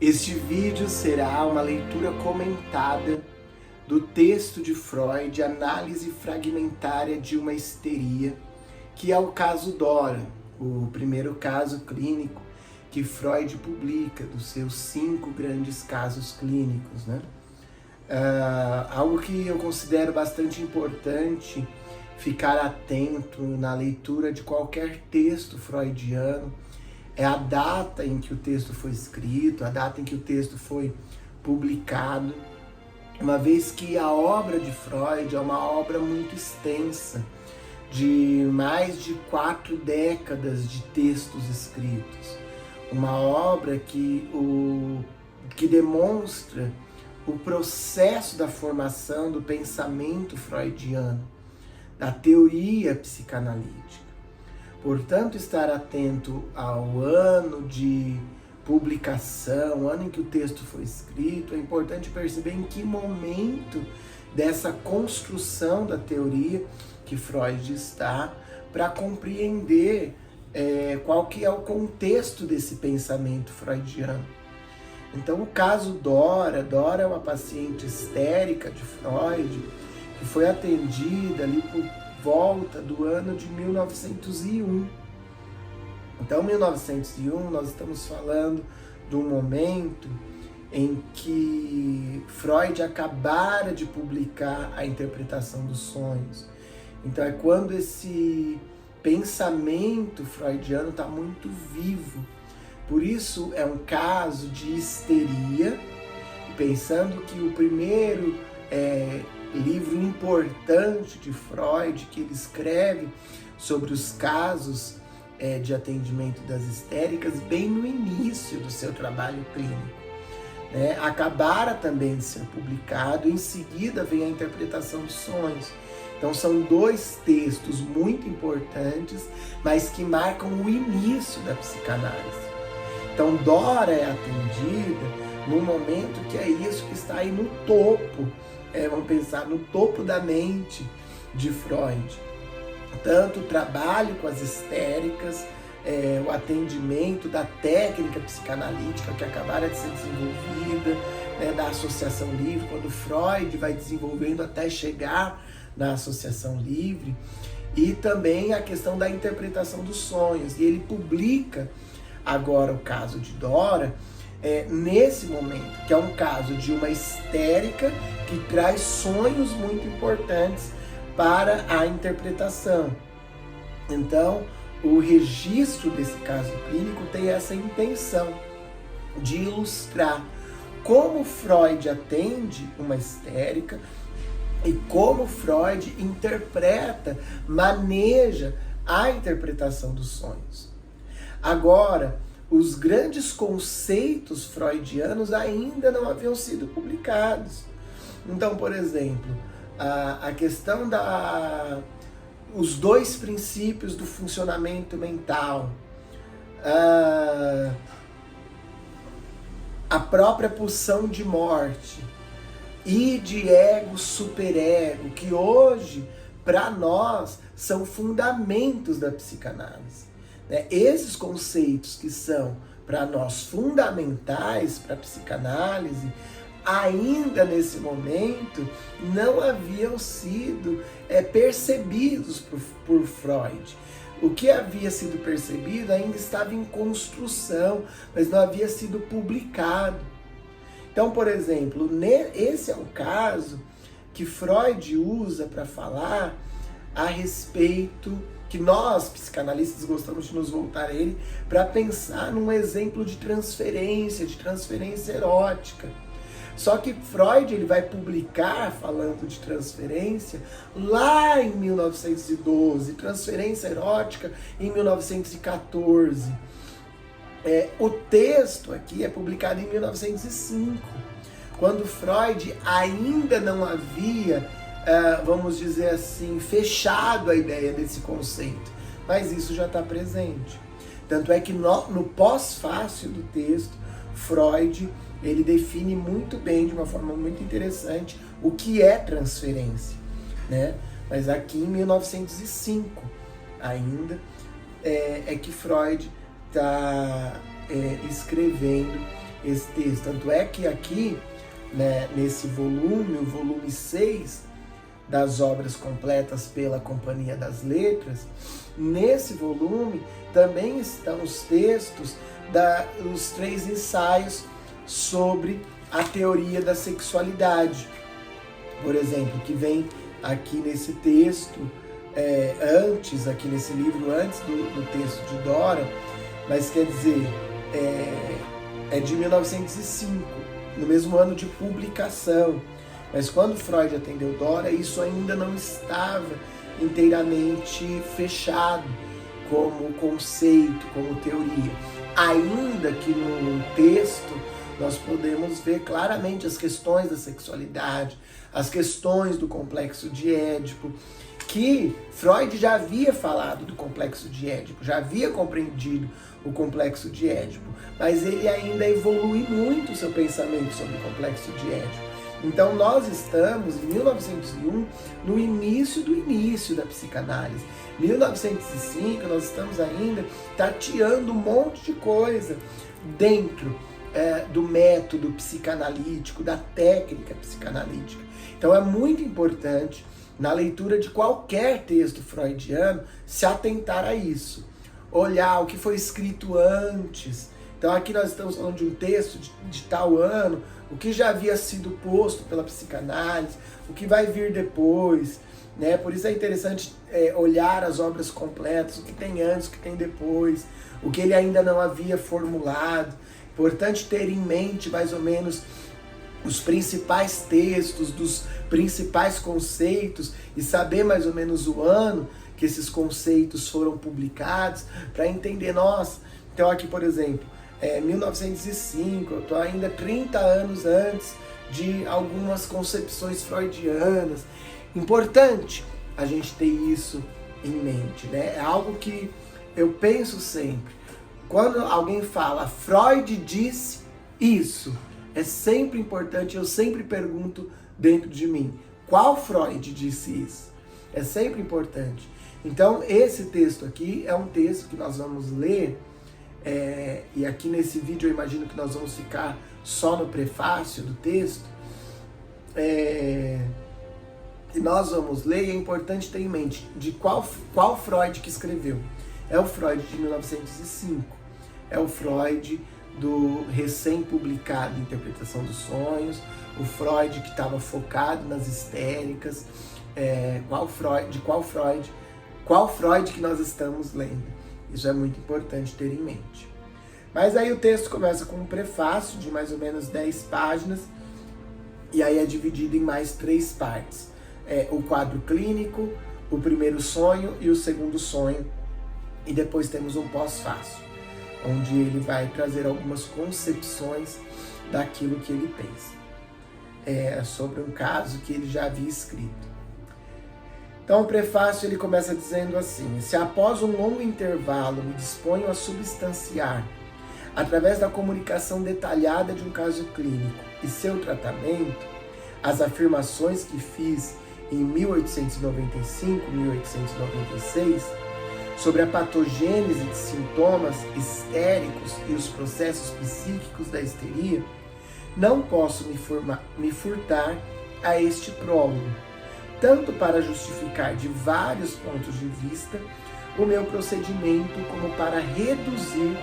Este vídeo será uma leitura comentada do texto de Freud, Análise Fragmentária de uma Histeria, que é o caso Dora, o primeiro caso clínico que Freud publica, dos seus 5 grandes casos clínicos, né? Algo que eu considero bastante importante ficar atento na leitura de qualquer texto freudiano é a data em que o texto foi escrito, a data em que o texto foi publicado, uma vez que a obra de Freud é uma obra muito extensa, de mais de 4 décadas de textos escritos, uma obra que demonstra o processo da formação do pensamento freudiano, da teoria psicanalítica. Portanto, estar atento ao ano de publicação, o ano em que o texto foi escrito, é importante perceber em que momento dessa construção da teoria que Freud está, para compreender qual que é o contexto desse pensamento freudiano. Então, o caso Dora é uma paciente histérica de Freud, que foi atendida ali por volta do ano de 1901. Então, 1901, nós estamos falando de um momento em que Freud acabara de publicar a interpretação dos sonhos. Então, é quando esse pensamento freudiano está muito vivo. Por isso, é um caso de histeria, pensando que o primeiro livro importante de Freud, que ele escreve sobre os casos de atendimento das histéricas, bem no início do seu trabalho clínico, né? Acabara também de ser publicado, em seguida vem a interpretação dos sonhos. Então são 2 textos muito importantes, mas que marcam o início da psicanálise. Então Dora é atendida no momento que é isso que está aí no topo, vamos pensar no topo da mente de Freud. Tanto o trabalho com as histéricas, o atendimento da técnica psicanalítica que acabara de ser desenvolvida, da associação livre, quando Freud vai desenvolvendo até chegar na associação livre, e também a questão da interpretação dos sonhos. E ele publica agora o caso de Dora, nesse momento, que é um caso de uma histérica que traz sonhos muito importantes para a interpretação. Então, o registro desse caso clínico tem essa intenção de ilustrar como Freud atende uma histérica e como Freud interpreta, maneja a interpretação dos sonhos. Agora, os grandes conceitos freudianos ainda não haviam sido publicados. Então, por exemplo, a questão os 2 princípios do funcionamento mental, a própria pulsão de morte, id, ego, superego, que hoje, para nós, são fundamentos da psicanálise. Esses conceitos que são, para nós, fundamentais para a psicanálise, ainda nesse momento, não haviam sido percebidos por Freud. O que havia sido percebido ainda estava em construção, mas não havia sido publicado. Então, por exemplo, esse é um caso que Freud usa para falar a respeito, que nós, psicanalistas, gostamos de nos voltar a ele, para pensar num exemplo de transferência erótica. Só que Freud ele vai publicar, falando de transferência, lá em 1912, transferência erótica em 1914. O texto aqui é publicado em 1905, quando Freud ainda não havia, vamos dizer assim, fechado a ideia desse conceito, mas isso já está presente. Tanto é que no pós-fácil do texto, Freud ele define muito bem, de uma forma muito interessante, o que é transferência, né? Mas aqui em 1905 ainda é que Freud está escrevendo esse texto. Tanto é que aqui, né, nesse volume, o volume 6 das obras completas pela Companhia das Letras, nesse volume também estão os textos dos 3 ensaios sobre a teoria da sexualidade, por exemplo, que vem aqui nesse texto, antes, aqui nesse livro, antes do texto de Dora, mas quer dizer, é de 1905, no mesmo ano de publicação. Mas quando Freud atendeu Dora, isso ainda não estava inteiramente fechado como conceito, como teoria. Ainda que no texto nós podemos ver claramente as questões da sexualidade, as questões do complexo de Édipo, que Freud já havia falado do complexo de Édipo, já havia compreendido o complexo de Édipo, mas ele ainda evolui muito o seu pensamento sobre o complexo de Édipo. Então nós estamos em 1901, no início do início da psicanálise. 1905 nós estamos ainda tateando um monte de coisa dentro do método psicanalítico, da técnica psicanalítica. Então é muito importante, na leitura de qualquer texto freudiano, se atentar a isso. Olhar o que foi escrito antes. Então aqui nós estamos falando de um texto de tal ano, o que já havia sido posto pela psicanálise, o que vai vir depois, né? Por isso é interessante olhar as obras completas, o que tem antes, o que tem depois, o que ele ainda não havia formulado. Importante ter em mente mais ou menos os principais textos, dos principais conceitos e saber mais ou menos o ano que esses conceitos foram publicados para entender, nossa, então aqui por exemplo, 1905, eu estou ainda 30 anos antes de algumas concepções freudianas. Importante a gente ter isso em mente, né? É algo que eu penso sempre. Quando alguém fala, Freud disse isso, é sempre importante, eu sempre pergunto dentro de mim, qual Freud disse isso? É sempre importante. Então, esse texto aqui é um texto que nós vamos ler, e aqui nesse vídeo eu imagino que nós vamos ficar só no prefácio do texto, e nós vamos ler, e é importante ter em mente de qual Freud que escreveu. É o Freud de 1905, é o Freud do recém-publicado Interpretação dos Sonhos, o Freud que estava focado nas histéricas, qual Freud que nós estamos lendo. Isso é muito importante ter em mente. Mas aí o texto começa com um prefácio de mais ou menos 10 páginas, e aí é dividido em mais 3 partes. O quadro clínico, o primeiro sonho e o segundo sonho, e depois temos um pós-fácio, onde ele vai trazer algumas concepções daquilo que ele pensa, sobre um caso que ele já havia escrito. Então o prefácio ele começa dizendo assim: se após um longo intervalo me disponho a substanciar, através da comunicação detalhada de um caso clínico e seu tratamento, as afirmações que fiz em 1895, 1896, sobre a patogênese de sintomas histéricos e os processos psíquicos da histeria, não posso me furtar a este prólogo, tanto para justificar de vários pontos de vista o meu procedimento, como para reduzir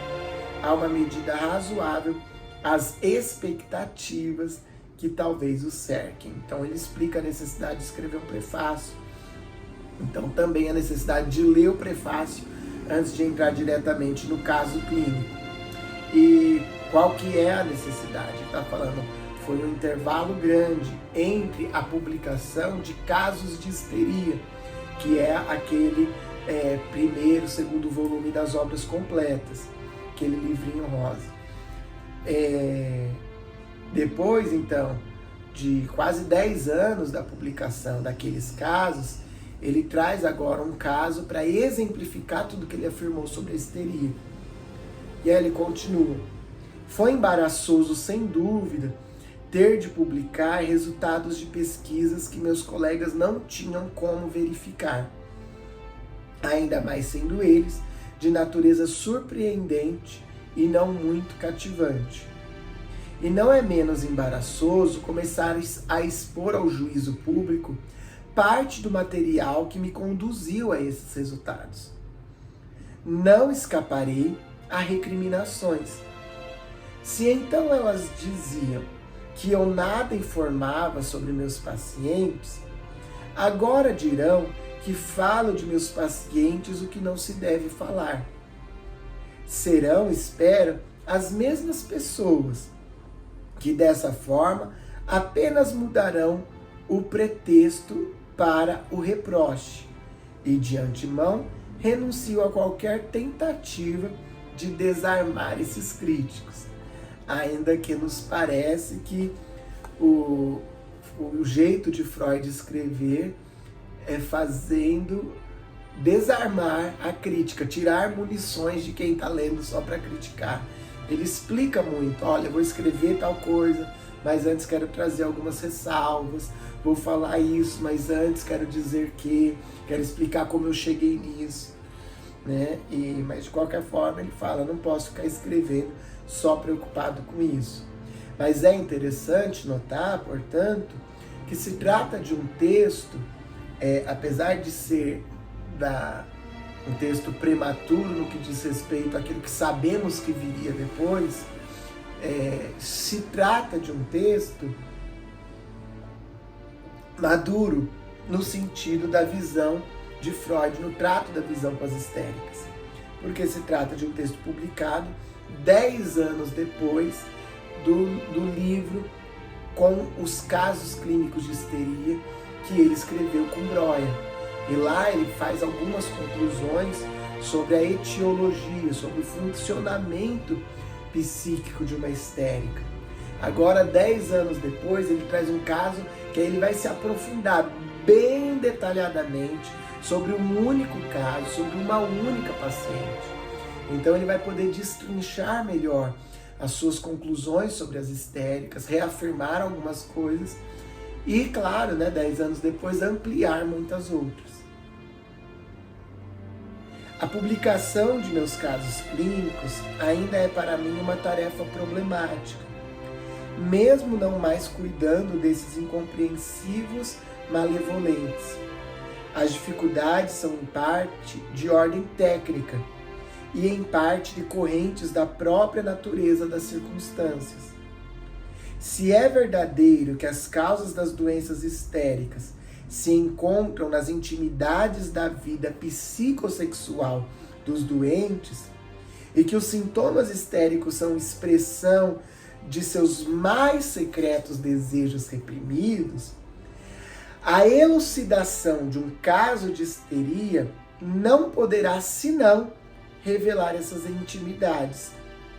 a uma medida razoável as expectativas que talvez o cerquem. Então ele explica a necessidade de escrever um prefácio, então também a necessidade de ler o prefácio antes de entrar diretamente no caso clínico. E qual que é a necessidade? Ele está falando, foi um intervalo grande entre a publicação de Casos de Histeria, que é aquele primeiro, segundo volume das obras completas, aquele livrinho rosa. Depois, então, de quase 10 anos da publicação daqueles casos, ele traz agora um caso para exemplificar tudo que ele afirmou sobre a histeria. E aí ele continua. Foi embaraçoso, sem dúvida, ter de publicar resultados de pesquisas que meus colegas não tinham como verificar, ainda mais sendo eles de natureza surpreendente e não muito cativante. E não é menos embaraçoso começar a expor ao juízo público parte do material que me conduziu a esses resultados. Não escaparei a recriminações. Se então elas diziam que eu nada informava sobre meus pacientes, agora dirão que falo de meus pacientes o que não se deve falar. Serão, espero, as mesmas pessoas que dessa forma apenas mudarão o pretexto para o reproche e de antemão renuncio a qualquer tentativa de desarmar esses críticos, ainda que nos parece que o jeito de Freud escrever é fazendo desarmar a crítica, tirar munições de quem está lendo só para criticar. Ele explica muito, olha, vou escrever tal coisa, mas antes quero trazer algumas ressalvas, vou falar isso, mas antes quero dizer que, quero explicar como eu cheguei nisso, né? Mas de qualquer forma ele fala, não posso ficar escrevendo só preocupado com isso. Mas é interessante notar, portanto, que se trata de um texto, apesar de ser um texto prematuro no que diz respeito àquilo que sabemos que viria depois, se trata de um texto maduro no sentido da visão de Freud, no trato da visão pós-histéricas. Porque se trata de um texto publicado 10 anos depois do livro com os casos clínicos de histeria que ele escreveu com Breuer. E lá ele faz algumas conclusões sobre a etiologia, sobre o funcionamento psíquico de uma histérica. Agora, 10 anos depois, ele traz um caso que aí ele vai se aprofundar bem detalhadamente sobre um único caso, sobre uma única paciente. Então ele vai poder destrinchar melhor as suas conclusões sobre as histéricas, reafirmar algumas coisas e, claro, 10 anos depois, ampliar muitas outras. A publicação de meus casos clínicos ainda é para mim uma tarefa problemática, mesmo não mais cuidando desses incompreensivos malevolentes. As dificuldades são em parte de ordem técnica e em parte decorrentes da própria natureza das circunstâncias. Se é verdadeiro que as causas das doenças histéricas se encontram nas intimidades da vida psicossexual dos doentes e que os sintomas histéricos são expressão de seus mais secretos desejos reprimidos, a elucidação de um caso de histeria não poderá senão revelar essas intimidades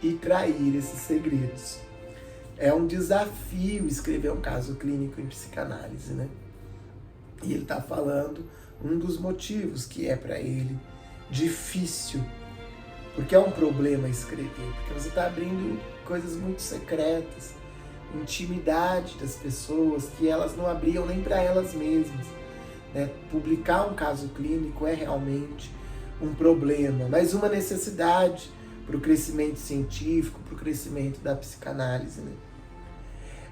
e trair esses segredos. É um desafio escrever um caso clínico em psicanálise, né? E ele está falando um dos motivos que é para ele difícil, porque é um problema escrever, porque você está abrindo coisas muito secretas, intimidade das pessoas que elas não abriam nem para elas mesmas, né? Publicar um caso clínico é realmente um problema, mas uma necessidade para o crescimento científico, para o crescimento da psicanálise, né?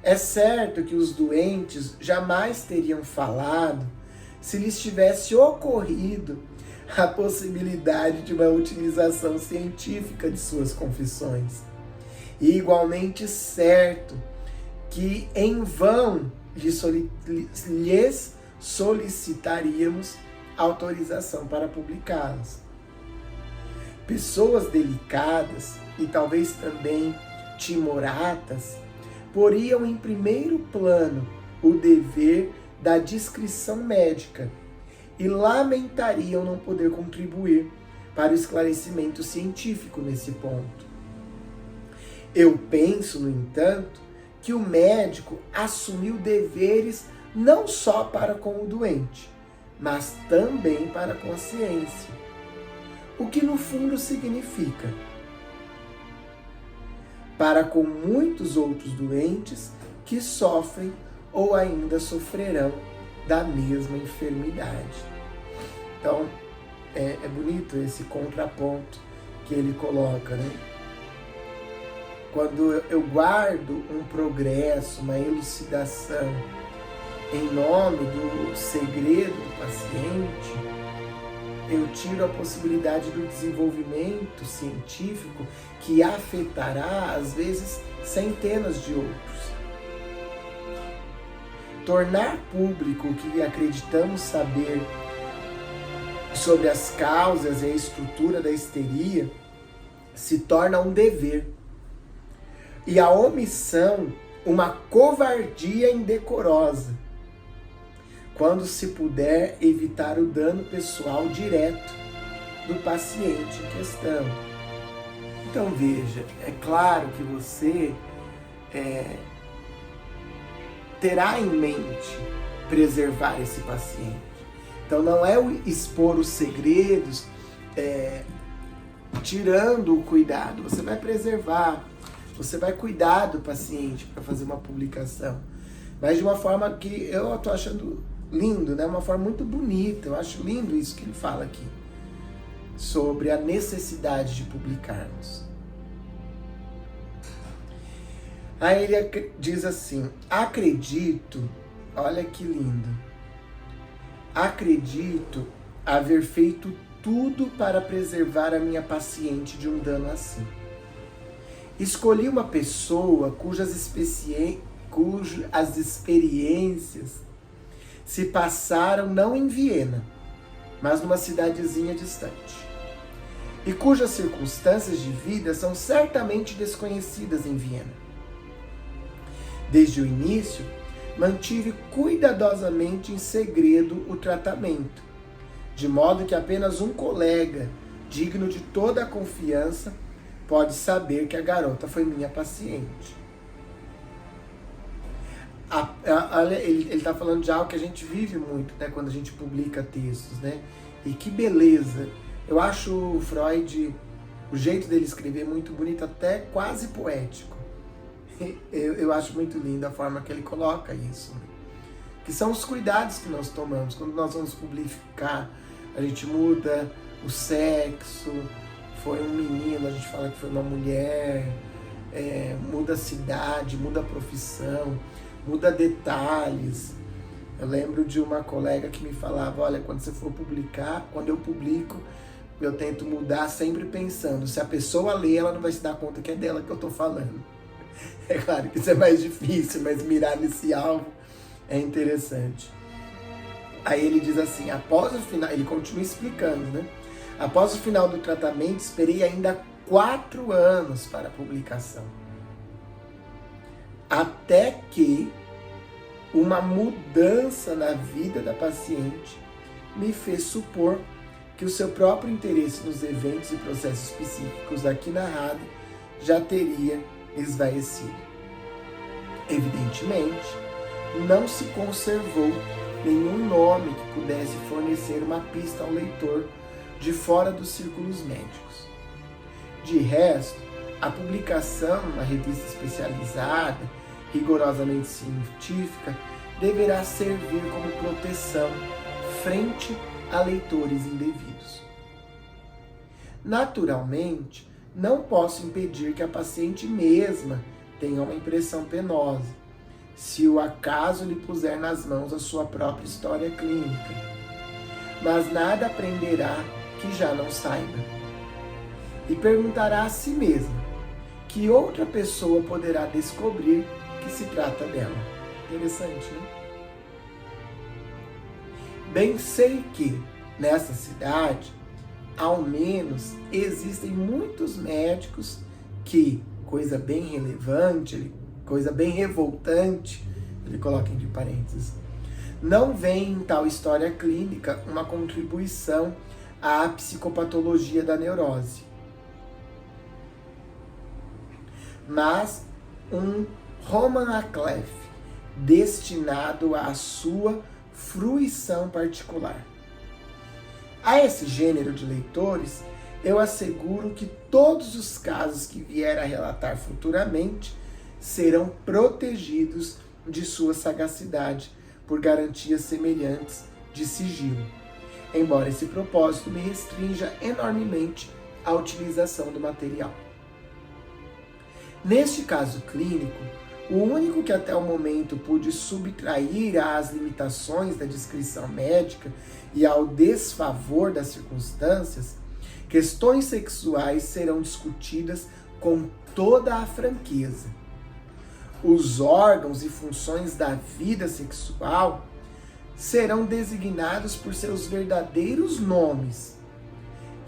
É certo que os doentes jamais teriam falado se lhes tivesse ocorrido a possibilidade de uma utilização científica de suas confissões. E igualmente certo que em vão lhes solicitaríamos autorização para publicá-las. Pessoas delicadas e talvez também timoratas poriam em primeiro plano o dever da discrição médica e lamentariam não poder contribuir para o esclarecimento científico nesse ponto. Eu penso, no entanto, que o médico assumiu deveres não só para com o doente, mas também para com a ciência. O que no fundo significa para com muitos outros doentes que sofrem ou ainda sofrerão da mesma enfermidade. Então, é bonito esse contraponto que ele coloca, né? quando eu guardo um progresso, uma elucidação em nome do segredo do paciente, eu tiro a possibilidade do desenvolvimento científico que afetará, às vezes, centenas de outros. Tornar público o que acreditamos saber sobre as causas e a estrutura da histeria se torna um dever. E a omissão, uma covardia indecorosa, quando se puder evitar o dano pessoal direto do paciente em questão. Então veja, é claro que você terá em mente preservar esse paciente. Então não é o expor os segredos tirando o cuidado, você vai preservar, você vai cuidar do paciente para fazer uma publicação, mas de uma forma que eu estou achando lindo, né? Uma forma muito bonita. Eu acho lindo isso que ele fala aqui, sobre a necessidade de publicarmos. Aí ele diz assim: acredito, olha que lindo, acredito haver feito tudo para preservar a minha paciente de um dano assim. Escolhi uma pessoa cujas experiências se passaram não em Viena, mas numa cidadezinha distante, e cujas circunstâncias de vida são certamente desconhecidas em Viena. Desde o início, mantive cuidadosamente em segredo o tratamento, de modo que apenas um colega, digno de toda a confiança, pode saber que a garota foi minha paciente. Ele está falando de algo que a gente vive muito, né, quando a gente publica textos, né? E que beleza! Eu acho o Freud, o jeito dele escrever muito bonito, até quase poético. Eu acho muito linda a forma que ele coloca isso, né? Que são os cuidados que nós tomamos. Quando nós vamos publicar, a gente muda o sexo, foi um menino, a gente fala que foi uma mulher, muda a cidade, muda a profissão, muda detalhes. Eu lembro de uma colega que me falava: olha, quando você for publicar, quando eu publico, eu tento mudar sempre pensando, se a pessoa ler, ela não vai se dar conta que é dela que eu tô falando. É claro que isso é mais difícil, mas mirar nesse alvo é interessante. Aí ele diz assim: após o final, ele continua explicando, né? Após o final do tratamento, esperei ainda 4 anos para a publicação. Até que uma mudança na vida da paciente me fez supor que o seu próprio interesse nos eventos e processos psíquicos aqui narrado já teria esvaecido. Evidentemente, não se conservou nenhum nome que pudesse fornecer uma pista ao leitor de fora dos círculos médicos. De resto, a publicação numa revista especializada, rigorosamente científica, deverá servir como proteção frente a leitores indevidos. Naturalmente, não posso impedir que a paciente mesma tenha uma impressão penosa, se o acaso lhe puser nas mãos a sua própria história clínica, mas nada aprenderá que já não saiba. E perguntará a si mesma que outra pessoa poderá descobrir que se trata dela. Interessante, né? Bem sei que, nessa cidade, ao menos, existem muitos médicos que, coisa bem relevante, coisa bem revoltante, ele coloca entre parênteses, não veem em tal história clínica uma contribuição à psicopatologia da neurose, mas um Roman Aklef destinado à sua fruição particular. A esse gênero de leitores, eu asseguro que todos os casos que vier a relatar futuramente serão protegidos de sua sagacidade por garantias semelhantes de sigilo, embora esse propósito me restrinja enormemente a utilização do material. Neste caso clínico, o único que até o momento pude subtrair às limitações da descrição médica e ao desfavor das circunstâncias, questões sexuais serão discutidas com toda a franqueza. Os órgãos e funções da vida sexual serão designados por seus verdadeiros nomes,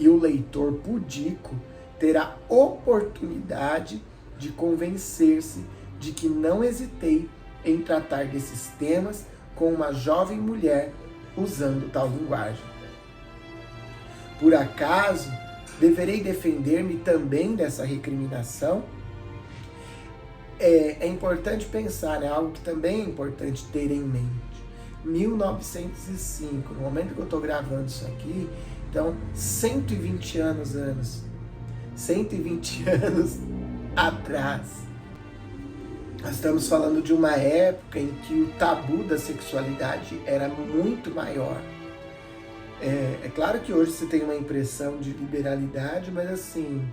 e o leitor pudico terá oportunidade de convencer-se de que não hesitei em tratar desses temas com uma jovem mulher usando tal linguagem. Por acaso, deverei defender-me também dessa recriminação? É importante pensar, é algo que também é importante ter em mente. 1905, no momento que eu estou gravando isso aqui, então 120 anos atrás. Nós estamos falando de uma época em que o tabu da sexualidade era muito maior. É claro que hoje você tem uma impressão de liberalidade, mas assim,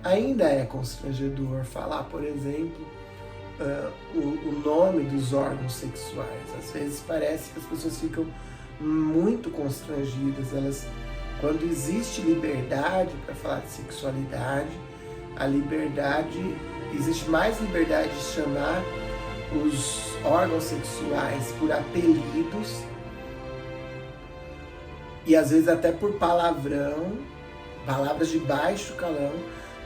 ainda é constrangedor falar, por exemplo, o nome dos órgãos sexuais. Às vezes parece que as pessoas ficam muito constrangidas. Quando existe liberdade para falar de sexualidade, existe mais liberdade de chamar os órgãos sexuais por apelidos e às vezes até por palavrão, palavras de baixo calão,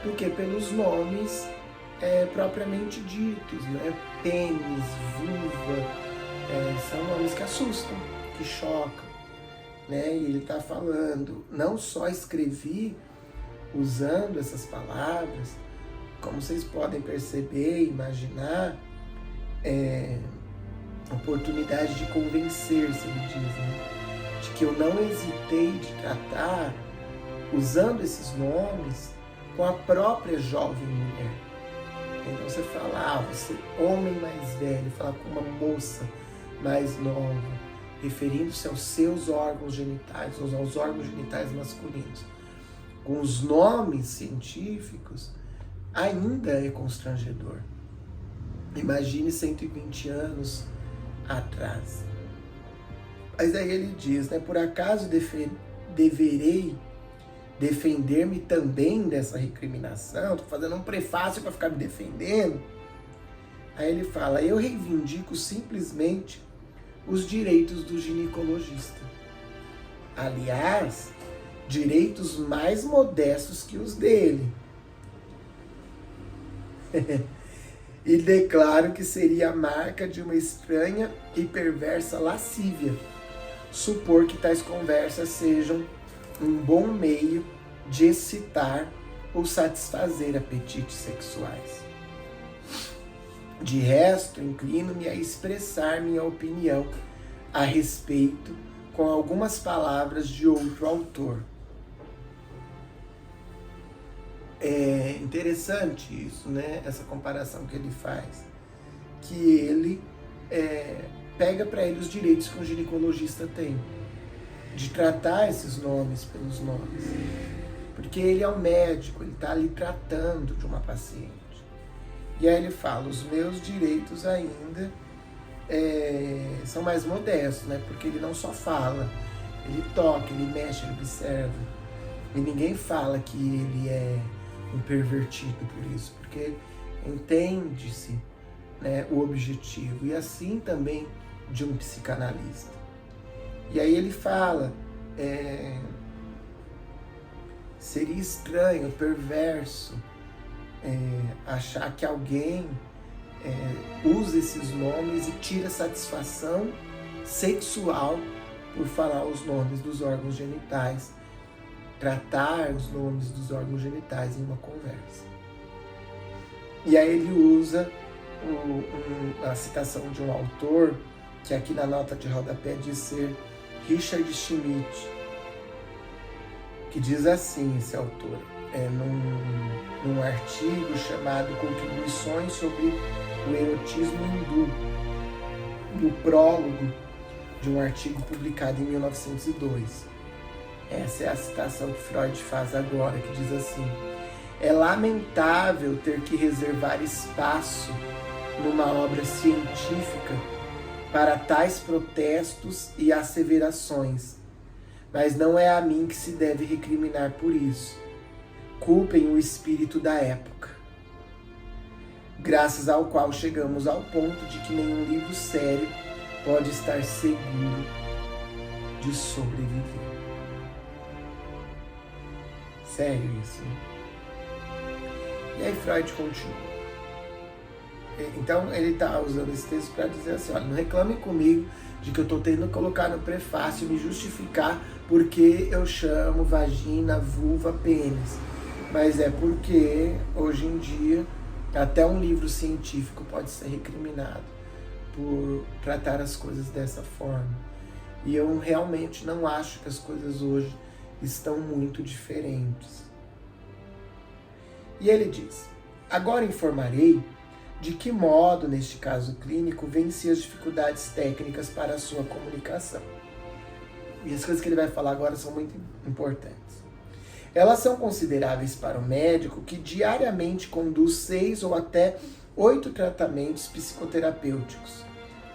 do que pelos nomes propriamente ditos, né? Pênis, vulva, são nomes que assustam, que chocam, né? E ele está falando, não só escrevi usando essas palavras, como vocês podem perceber e imaginar, oportunidade de convencer-se, ele diz, né? De que eu não hesitei de tratar, usando esses nomes, com a própria jovem mulher. Então você fala, você homem mais velho, fala com uma moça mais nova, referindo-se aos seus órgãos genitais, ou aos órgãos genitais masculinos. Com os nomes científicos, ainda é constrangedor. Imagine 120 anos atrás. Mas aí ele diz, né, por acaso deverei defender-me também dessa recriminação? Estou fazendo um prefácio para ficar me defendendo. Aí ele fala, eu reivindico simplesmente os direitos do ginecologista. Aliás, direitos mais modestos que os dele. E declaro que seria a marca de uma estranha e perversa lascívia supor que tais conversas sejam um bom meio de excitar ou satisfazer apetites sexuais. De resto, inclino-me a expressar minha opinião a respeito com algumas palavras de outro autor. É interessante isso, né? Essa comparação que ele faz, que ele pega para ele os direitos que um ginecologista tem, de tratar esses nomes pelos nomes, porque ele é um médico, ele está ali tratando de uma paciente. E aí ele fala, os meus direitos ainda são mais modestos, né? Porque ele não só fala, ele toca, ele mexe, ele observa. E ninguém fala que ele é um pervertido por isso, porque entende-se, né, o objetivo. E assim também de um psicanalista. E aí ele fala, seria estranho, perverso, achar que alguém usa esses nomes e tira satisfação sexual por falar os nomes dos órgãos genitais, tratar os nomes dos órgãos genitais em uma conversa. E aí ele usa a citação de um autor, que aqui na nota de rodapé diz ser Richard Schmidt, que diz assim, esse autor, num artigo chamado Contribuições sobre o Erotismo Hindu, no prólogo de um artigo publicado em 1902. Essa é a citação que Freud faz agora, que diz assim, É lamentável ter que reservar espaço numa obra científica para tais protestos e asseverações, mas não é a mim que se deve recriminar por isso. Culpem o espírito da época, graças ao qual chegamos ao ponto de que nenhum livro sério pode estar seguro de sobreviver. Sério isso, né? E aí Freud continua. Então ele está usando esse texto para dizer assim, olha, não reclamem comigo de que eu estou tendo que colocar no prefácio, me justificar porque eu chamo vagina, vulva, pênis. Mas é porque hoje em dia até um livro científico pode ser recriminado por tratar as coisas dessa forma. E eu realmente não acho que as coisas hoje estão muito diferentes. E ele diz, agora informarei de que modo, neste caso clínico, venci as dificuldades técnicas para a sua comunicação. E as coisas que ele vai falar agora são muito importantes. Elas são consideráveis para o médico que diariamente conduz 6 ou até 8 tratamentos psicoterapêuticos,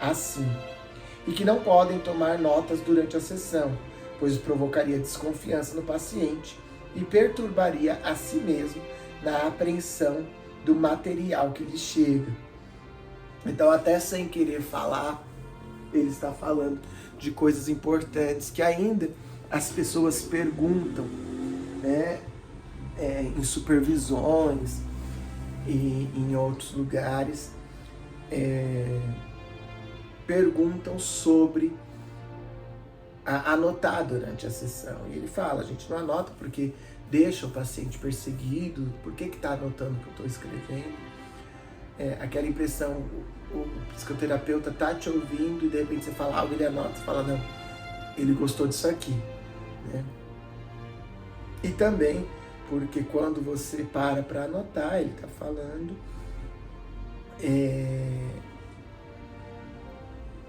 assim, e que não podem tomar notas durante a sessão, pois provocaria desconfiança no paciente e perturbaria a si mesmo na apreensão do material que lhe chega. Então, até sem querer falar, ele está falando de coisas importantes que ainda as pessoas perguntam, né, em supervisões e em outros lugares, perguntam sobre anotar durante a sessão. E ele fala, a gente não anota porque deixa o paciente perseguido, por que está anotando o que eu estou escrevendo? Aquela impressão, o psicoterapeuta está te ouvindo e de repente você fala algo, ele anota, você fala, não, ele gostou disso aqui, né? E também porque quando você para anotar, ele está falando,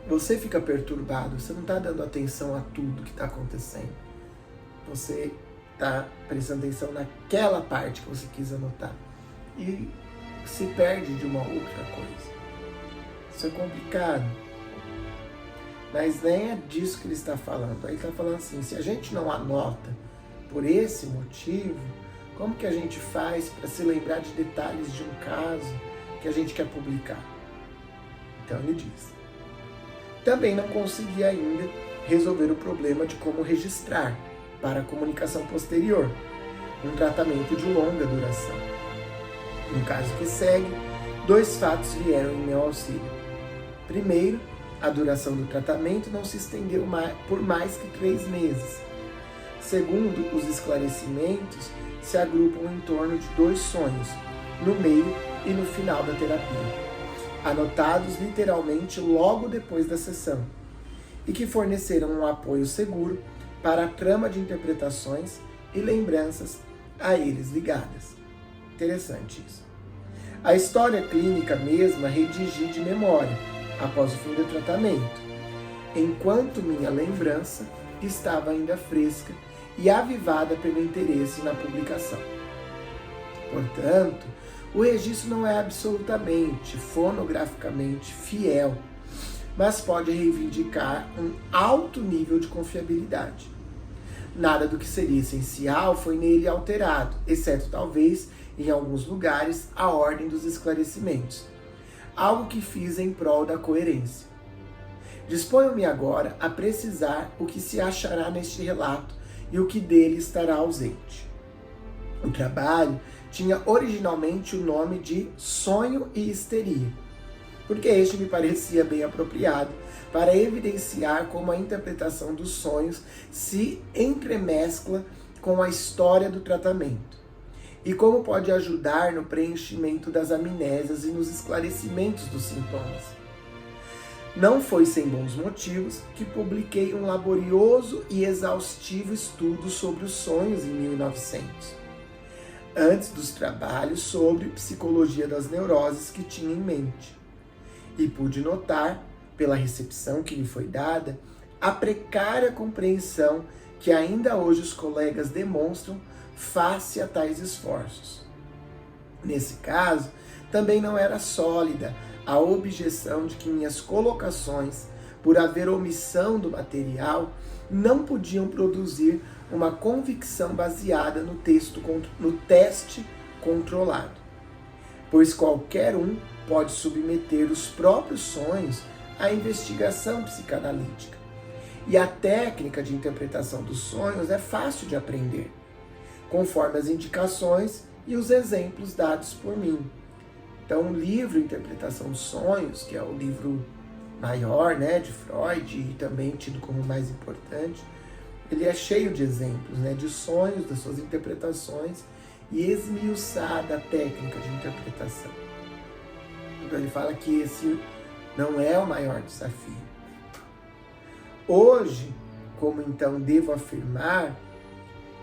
você fica perturbado, você não está dando atenção a tudo que está acontecendo. Você está prestando atenção naquela parte que você quis anotar e se perde de uma outra coisa. Isso é complicado. Mas nem é disso que ele está falando. Ele está falando assim, se a gente não anota por esse motivo, como que a gente faz para se lembrar de detalhes de um caso que a gente quer publicar? Então ele diz, também não consegui ainda resolver o problema de como registrar para a comunicação posterior um tratamento de longa duração. No caso que segue, 2 fatos vieram em meu auxílio. Primeiro, a duração do tratamento não se estendeu por mais que 3 meses. Segundo, os esclarecimentos se agrupam em torno de 2 sonhos, no meio e no final da terapia, anotados literalmente logo depois da sessão, e que forneceram um apoio seguro para a trama de interpretações e lembranças a eles ligadas. Interessante isso. A história clínica mesma redigi de memória, após o fim do tratamento, enquanto minha lembrança estava ainda fresca e avivada pelo interesse na publicação. Portanto, o registro não é absolutamente, fonograficamente fiel, mas pode reivindicar um alto nível de confiabilidade. Nada do que seria essencial foi nele alterado, exceto talvez, em alguns lugares, a ordem dos esclarecimentos, algo que fiz em prol da coerência. Disponho-me agora a precisar o que se achará neste relato e o que dele estará ausente. O trabalho tinha originalmente o nome de Sonho e Histeria, porque este me parecia bem apropriado para evidenciar como a interpretação dos sonhos se entremescla com a história do tratamento e como pode ajudar no preenchimento das amnésias e nos esclarecimentos dos sintomas. Não foi sem bons motivos que publiquei um laborioso e exaustivo estudo sobre os sonhos em 1900, antes dos trabalhos sobre psicologia das neuroses que tinha em mente. E pude notar, pela recepção que lhe foi dada, a precária compreensão que ainda hoje os colegas demonstram face a tais esforços. Nesse caso, também não era sólida a objeção de que minhas colocações, por haver omissão do material, não podiam produzir uma convicção baseada no teste controlado, pois qualquer um pode submeter os próprios sonhos à investigação psicanalítica. E a técnica de interpretação dos sonhos é fácil de aprender, conforme as indicações e os exemplos dados por mim. Então, o livro Interpretação dos Sonhos, que é o livro maior, né, de Freud e também tido como mais importante, ele é cheio de exemplos, né, de sonhos, das suas interpretações e esmiuçada a técnica de interpretação. Então, ele fala que esse não é o maior desafio. Hoje, como então devo afirmar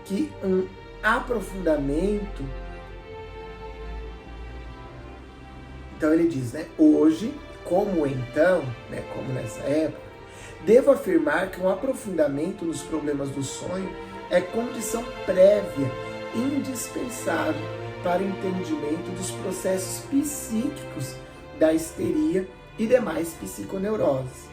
que um aprofundamento. Então ele diz, né? Hoje, como então, né? Como nessa época, devo afirmar que um aprofundamento nos problemas do sonho é condição prévia, indispensável para o entendimento dos processos psíquicos da histeria e demais psiconeuroses.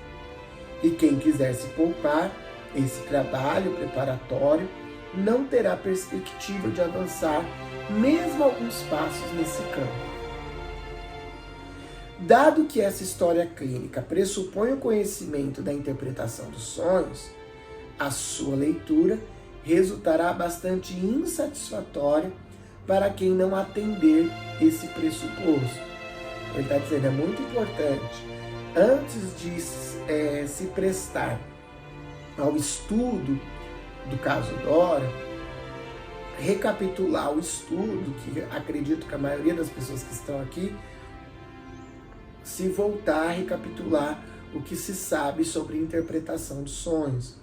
E quem quiser se poupar, esse trabalho preparatório não terá perspectiva de avançar mesmo alguns passos nesse campo. Dado que essa história clínica pressupõe o conhecimento da interpretação dos sonhos, a sua leitura resultará bastante insatisfatória para quem não atender esse pressuposto. Ele está dizendo, é muito importante, antes de se prestar ao estudo do caso Dora, recapitular o estudo, que acredito que a maioria das pessoas que estão aqui, se voltar a recapitular o que se sabe sobre interpretação dos sonhos,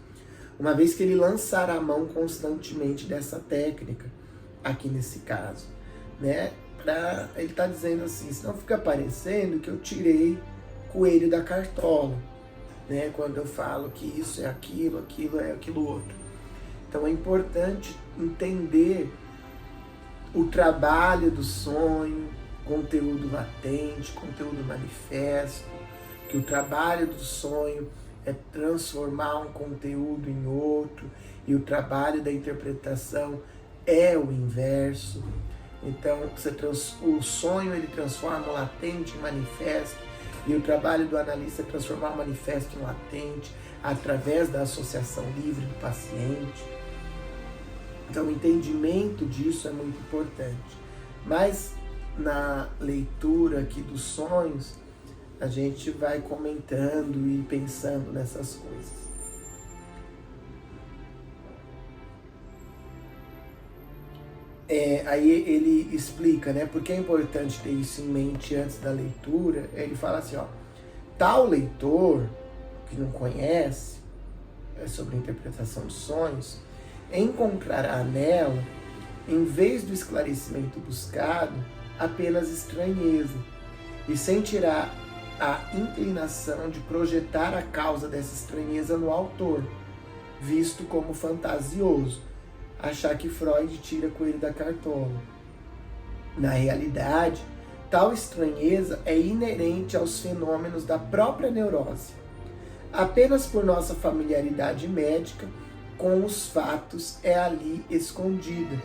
uma vez que ele lançar a mão constantemente dessa técnica, aqui nesse caso, né? Ele está dizendo assim, senão fica parecendo que eu tirei coelho da cartola, né? Quando eu falo que isso é aquilo, aquilo é aquilo outro. Então é importante entender o trabalho do sonho, conteúdo latente, conteúdo manifesto, que o trabalho do sonho é transformar um conteúdo em outro, e o trabalho da interpretação é o inverso. Então, o sonho ele transforma o latente em manifesto, e o trabalho do analista é transformar o manifesto em latente, através da associação livre do paciente. Então, o entendimento disso é muito importante. Mas, na leitura aqui dos sonhos, a gente vai comentando e pensando nessas coisas. Aí ele explica, né, porque é importante ter isso em mente antes da leitura. Ele fala assim, ó, tal leitor que não conhece sobre a interpretação de sonhos, encontrará nela, em vez do esclarecimento buscado, apenas estranheza, e sentirá a inclinação de projetar a causa dessa estranheza no autor, visto como fantasioso, achar que Freud tira coelho da cartola. Na realidade, tal estranheza é inerente aos fenômenos da própria neurose. Apenas por nossa familiaridade médica com os fatos é ali escondida,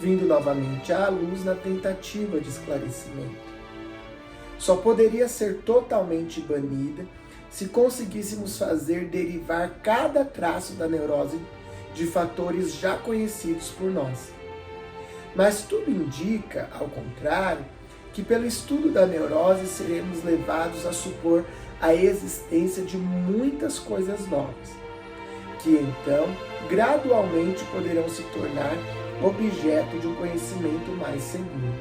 vindo novamente à luz na tentativa de esclarecimento. Só poderia ser totalmente banida se conseguíssemos fazer derivar cada traço da neurose de fatores já conhecidos por nós. Mas tudo indica, ao contrário, que pelo estudo da neurose seremos levados a supor a existência de muitas coisas novas, que então gradualmente poderão se tornar objeto de um conhecimento mais seguro.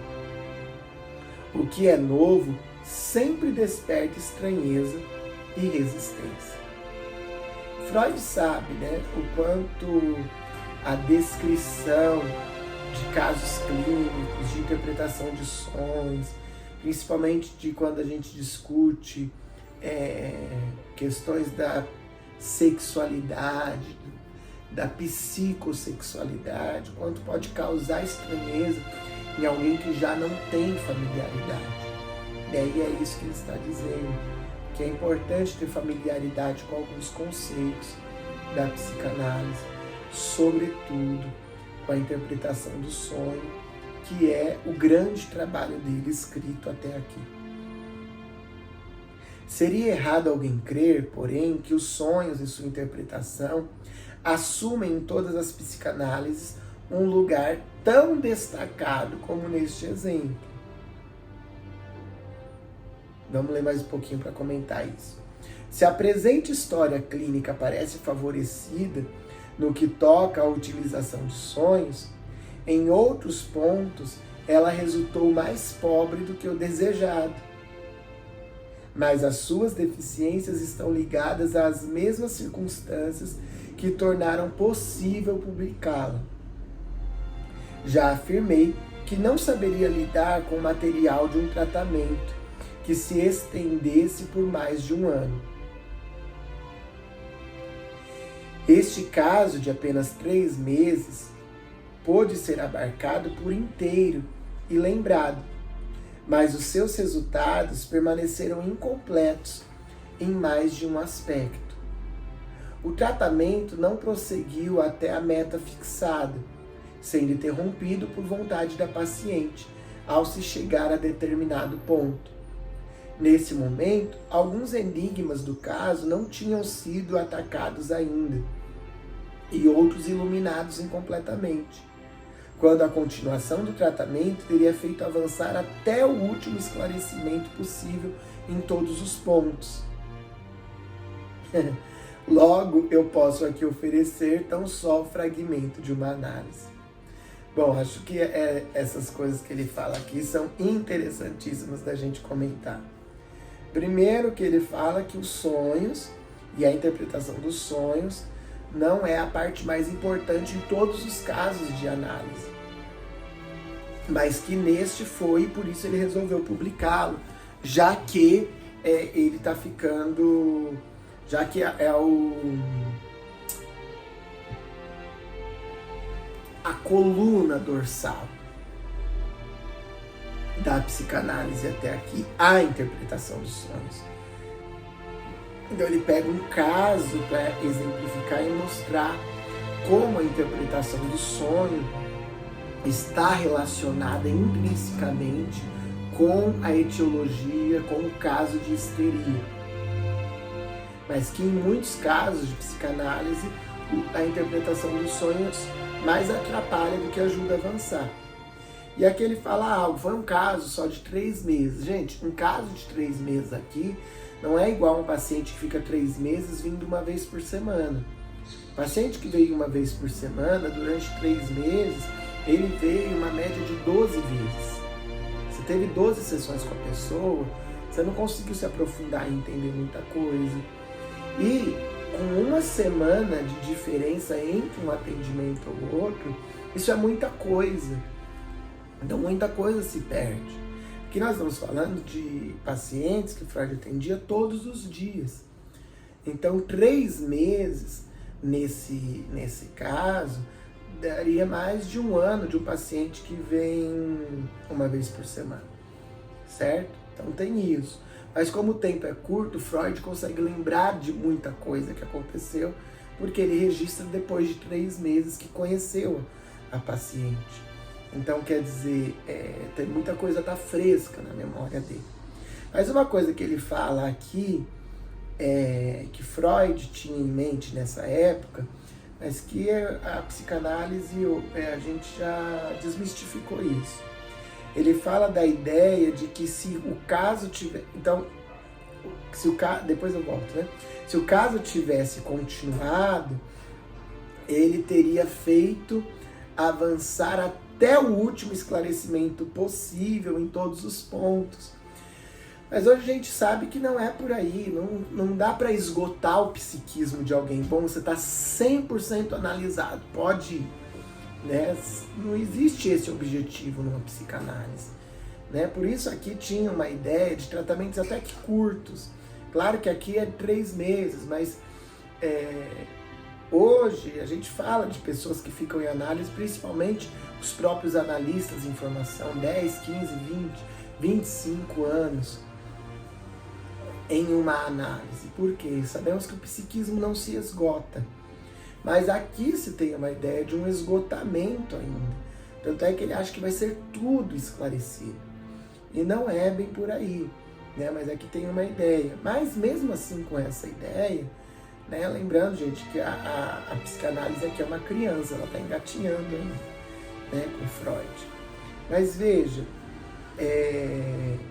O que é novo sempre desperta estranheza e resistência. Freud sabe, né, o quanto a descrição de casos clínicos, de interpretação de sonhos, principalmente de quando a gente discute questões da sexualidade, da psicossexualidade, quanto pode causar estranheza em alguém que já não tem familiaridade. E aí é isso que ele está dizendo, que é importante ter familiaridade com alguns conceitos da psicanálise, sobretudo com a interpretação do sonho, que é o grande trabalho dele escrito até aqui. Seria errado alguém crer, porém, que os sonhos e sua interpretação assumem em todas as psicanálises um lugar tão destacado como neste exemplo. Vamos ler mais um pouquinho para comentar isso. Se a presente história clínica parece favorecida no que toca à utilização de sonhos, em outros pontos ela resultou mais pobre do que o desejado. Mas as suas deficiências estão ligadas às mesmas circunstâncias que tornaram possível publicá-la. Já afirmei que não saberia lidar com o material de um tratamento que se estendesse por mais de um ano. Este caso de apenas 3 meses pôde ser abarcado por inteiro e lembrado, mas os seus resultados permaneceram incompletos em mais de um aspecto. O tratamento não prosseguiu até a meta fixada, sendo interrompido por vontade da paciente ao se chegar a determinado ponto. Nesse momento, alguns enigmas do caso não tinham sido atacados ainda, e outros iluminados incompletamente, quando a continuação do tratamento teria feito avançar até o último esclarecimento possível em todos os pontos. Logo, eu posso aqui oferecer tão só o fragmento de uma análise. Bom, acho que essas coisas que ele fala aqui são interessantíssimas da gente comentar. Primeiro que ele fala que os sonhos e a interpretação dos sonhos não é a parte mais importante em todos os casos de análise, mas que neste foi, e por isso ele resolveu publicá-lo, já que ele está ficando, já que a coluna dorsal da psicanálise até aqui, a interpretação dos sonhos. Então ele pega um caso para exemplificar e mostrar como a interpretação do sonho está relacionada intrinsecamente com a etiologia, com o caso de histeria. Mas que em muitos casos de psicanálise, a interpretação dos sonhos mais atrapalha do que ajuda a avançar. E aqui ele fala, foi um caso só de 3 meses. Gente, um caso de 3 meses aqui não é igual um paciente que fica 3 meses vindo uma vez por semana. O paciente que veio uma vez por semana, durante 3 meses, ele veio uma média de 12 vezes. Você teve 12 sessões com a pessoa, você não conseguiu se aprofundar e entender muita coisa. E com uma semana de diferença entre um atendimento ou outro, isso é muita coisa. Então muita coisa se perde. Aqui nós estamos falando de pacientes que Freud atendia todos os dias. Então 3 meses nesse caso daria mais de um ano de um paciente que vem uma vez por semana, certo? Então tem isso. Mas como o tempo é curto, Freud consegue lembrar de muita coisa que aconteceu, porque ele registra depois de 3 meses que conheceu a paciente. Então, quer dizer, tem muita coisa tá fresca na memória dele. Mas uma coisa que ele fala aqui, que Freud tinha em mente nessa época, mas que a psicanálise, a gente já desmistificou isso. Ele fala da ideia de que se o caso tiver... Então, depois eu volto, né? Se o caso tivesse continuado, ele teria feito avançar até o último esclarecimento possível em todos os pontos. Mas hoje a gente sabe que não é por aí, não dá para esgotar o psiquismo de alguém. Bom, você está 100% analisado, pode ir, né? Não existe esse objetivo numa psicanálise, né? Por isso aqui tinha uma ideia de tratamentos até que curtos. Claro que aqui é 3 meses, mas Hoje a gente fala de pessoas que ficam em análise, principalmente os próprios analistas de informação, 10, 15, 20, 25 anos em uma análise. Por quê? Sabemos que o psiquismo não se esgota. Mas aqui se tem uma ideia de um esgotamento ainda. Tanto é que ele acha que vai ser tudo esclarecido. E não é bem por aí, né? Mas aqui tem uma ideia. Mas mesmo assim, com essa ideia, né? Lembrando, gente, que a psicanálise aqui é uma criança, ela está engatinhando ainda, né? Com Freud. Mas veja,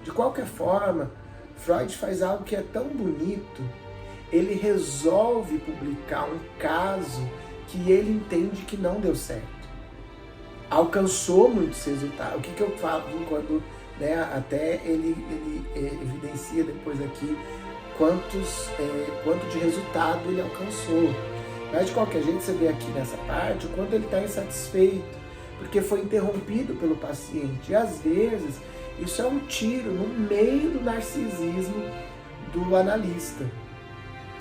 de qualquer forma, Freud faz algo que é tão bonito. Ele resolve publicar um caso que ele entende que não deu certo. Alcançou muitos resultados. O que eu falo quando, né, até ele evidencia depois aqui quanto de resultado ele alcançou. Mas de qualquer jeito você vê aqui nessa parte o quanto ele está insatisfeito, porque foi interrompido pelo paciente. E às vezes isso é um tiro no meio do narcisismo do analista.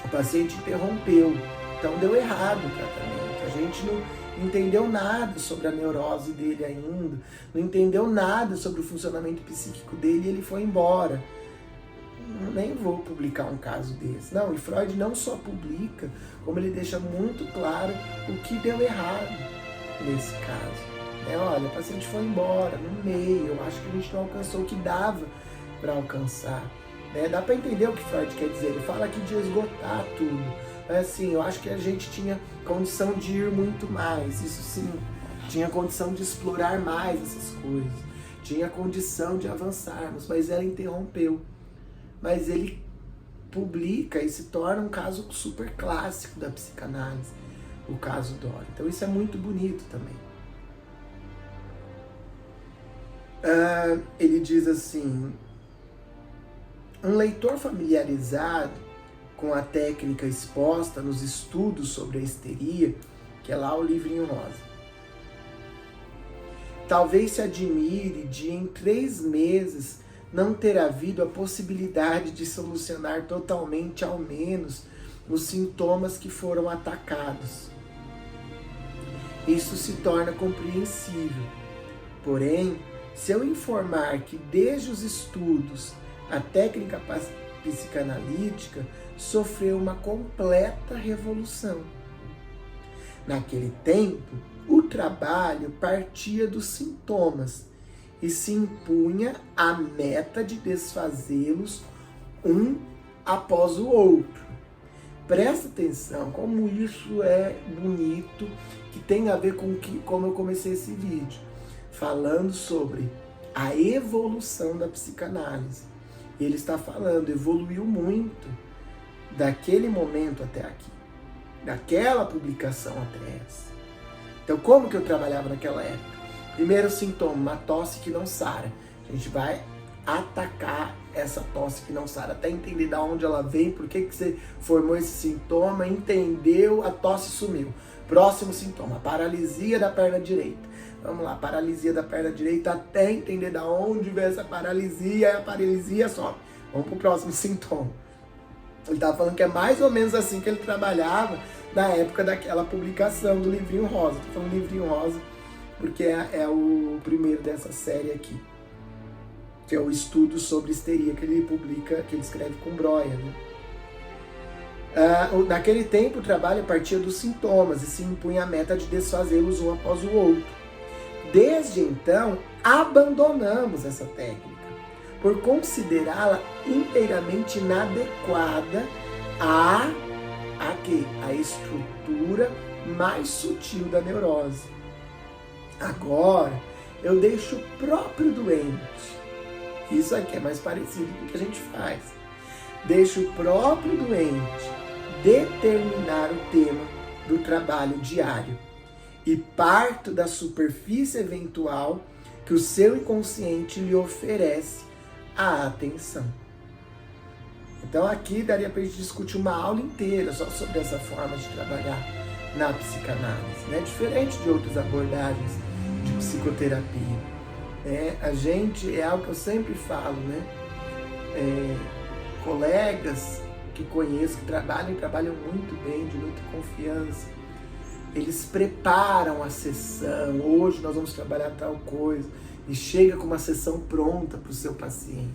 O paciente interrompeu, então deu errado o tratamento. A gente não entendeu nada sobre a neurose dele ainda, não entendeu nada sobre o funcionamento psíquico dele e ele foi embora. Nem vou publicar um caso desse. Não, e Freud não só publica, como ele deixa muito claro o que deu errado nesse caso. Olha, o paciente foi embora no meio, eu acho que a gente não alcançou o que dava para alcançar. Dá para entender o que Freud quer dizer, ele fala aqui de esgotar tudo. Mas assim, eu acho que a gente tinha condição de ir muito mais, isso sim, tinha condição de explorar mais essas coisas, tinha condição de avançarmos, mas ela interrompeu. Mas ele publica e se torna um caso super clássico da psicanálise, o caso Dora. Então isso é muito bonito também. Ele diz assim: um leitor familiarizado com a técnica exposta nos estudos sobre a histeria, que é lá o livrinho rosa, talvez se admire de em 3 meses não ter havido a possibilidade de solucionar totalmente, ao menos, os sintomas que foram atacados. Isso se torna compreensível. Porém, se eu informar que desde os estudos a técnica psicanalítica sofreu uma completa revolução. Naquele tempo, o trabalho partia dos sintomas e se impunha a meta de desfazê-los um após o outro. Presta atenção como isso é bonito, que tem a ver com como eu comecei esse vídeo, falando sobre a evolução da psicanálise. Ele está falando, evoluiu muito daquele momento até aqui, daquela publicação até essa. Então, como que eu trabalhava naquela época? Primeiro sintoma, uma tosse que não sara. A gente vai atacar essa tosse que não sara, até entender de onde ela vem, por que você formou esse sintoma, entendeu, a tosse sumiu. Próximo sintoma, paralisia da perna direita. Vamos lá, paralisia da perna direita, até entender de onde vem essa paralisia, e a paralisia sobe. Vamos para o próximo sintoma. Ele estava falando que é mais ou menos assim que ele trabalhava na época daquela publicação do livrinho rosa. Estou falando livrinho rosa porque é o primeiro dessa série aqui, que é o estudo sobre histeria que ele publica, que ele escreve com Breuer, né? Naquele tempo, o trabalho partia dos sintomas e se impunha a meta de desfazê-los um após o outro. Desde então, abandonamos essa técnica, por considerá-la inteiramente inadequada à estrutura mais sutil da neurose. Agora, eu deixo o próprio doente, isso aqui é mais parecido com o que a gente faz, deixo o próprio doente determinar o tema do trabalho diário e parto da superfície eventual que o seu inconsciente lhe oferece a atenção. Então aqui daria para a gente discutir uma aula inteira só sobre essa forma de trabalhar na psicanálise, né? Diferente de outras abordagens de psicoterapia. A gente, é algo que eu sempre falo, né? Colegas que conheço, que trabalham muito bem, de muita confiança, eles preparam a sessão. Hoje nós vamos trabalhar tal coisa. E chega com uma sessão pronta para o seu paciente.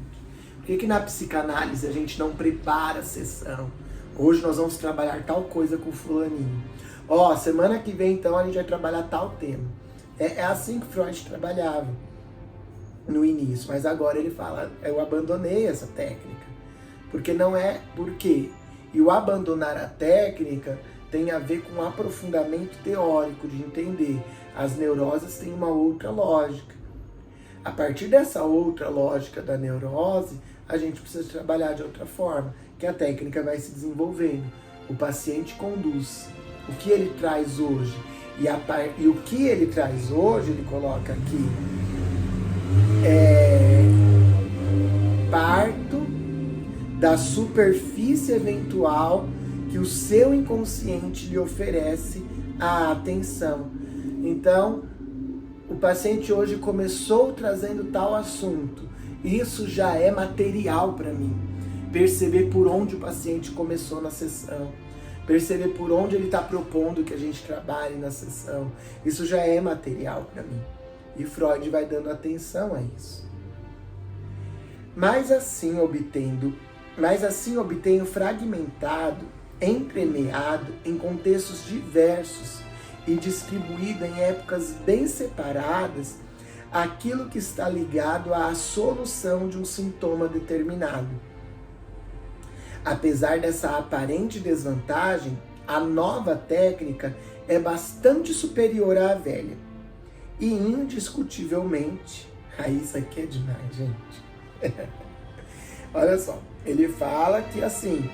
Por que na psicanálise a gente não prepara a sessão? Hoje nós vamos trabalhar tal coisa com o fulaninho. Ó, semana que vem então a gente vai trabalhar tal tema. É assim que Freud trabalhava no início. Mas agora ele fala, eu abandonei essa técnica. Porque não é por quê? E o abandonar a técnica tem a ver com um aprofundamento teórico, de entender. As neuroses têm uma outra lógica. A partir dessa outra lógica da neurose, a gente precisa trabalhar de outra forma, que a técnica vai se desenvolvendo. O paciente conduz. O que ele traz hoje? E o que ele traz hoje, ele coloca aqui, parto da superfície eventual que o seu inconsciente lhe oferece a atenção. Então, o paciente hoje começou trazendo tal assunto. Isso já é material para mim. Perceber por onde o paciente começou na sessão. Perceber por onde ele está propondo que a gente trabalhe na sessão. Isso já é material para mim. E Freud vai dando atenção a isso. Mas assim obtenho fragmentado, entremeado em contextos diversos e distribuído em épocas bem separadas aquilo que está ligado à solução de um sintoma determinado. Apesar dessa aparente desvantagem, a nova técnica é bastante superior à velha. E indiscutivelmente, isso aqui é demais, gente. Olha só, ele fala que assim,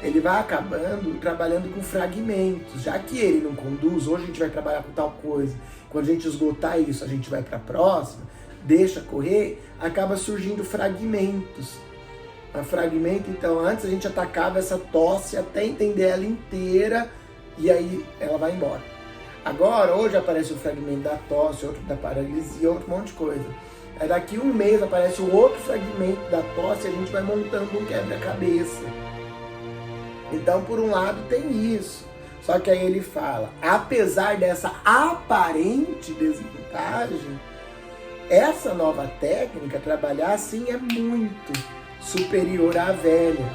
ele vai acabando trabalhando com fragmentos, já que ele não conduz, hoje a gente vai trabalhar com tal coisa, quando a gente esgotar isso, a gente vai para a próxima, deixa correr, acaba surgindo fragmentos. A fragmento, então, antes a gente atacava essa tosse até entender ela inteira e aí ela vai embora. Agora, hoje aparece o fragmento da tosse, outro da paralisia, outro monte de coisa. Aí daqui um mês aparece o outro fragmento da tosse e a gente vai montando um quebra-cabeça. Então, por um lado, tem isso. Só que aí ele fala, apesar dessa aparente desvantagem, essa nova técnica, trabalhar assim, é muito superior à velha.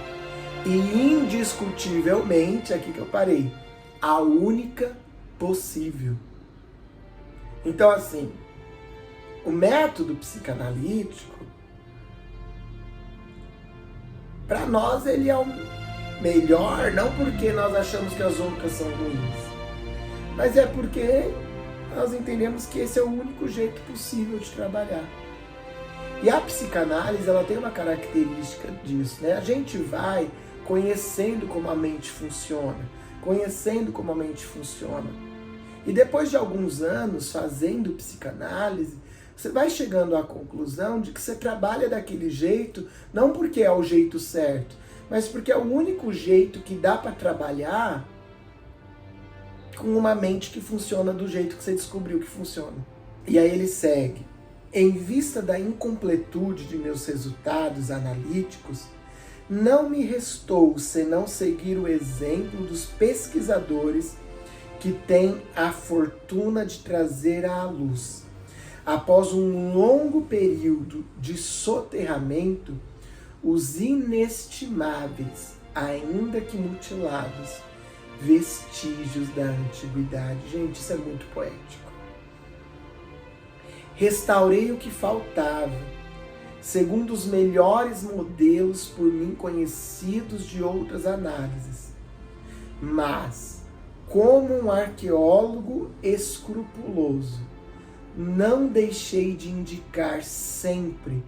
E indiscutivelmente, aqui que eu parei, a única possível. Então, assim, o método psicanalítico, para nós, ele é o melhor, não porque nós achamos que as outras são ruins, mas é porque nós entendemos que esse é o único jeito possível de trabalhar. E a psicanálise, ela tem uma característica disso, né? A gente vai conhecendo como a mente funciona, E depois de alguns anos fazendo psicanálise, você vai chegando à conclusão de que você trabalha daquele jeito, não porque é o jeito certo, mas porque é o único jeito que dá para trabalhar com uma mente que funciona do jeito que você descobriu que funciona. E aí ele segue. Em vista da incompletude de meus resultados analíticos, não me restou senão seguir o exemplo dos pesquisadores que têm a fortuna de trazer à luz, após um longo período de soterramento, os inestimáveis, ainda que mutilados, vestígios da antiguidade. Gente, isso é muito poético. Restaurei o que faltava, segundo os melhores modelos por mim conhecidos de outras análises. Mas, como um arqueólogo escrupuloso, não deixei de indicar sempre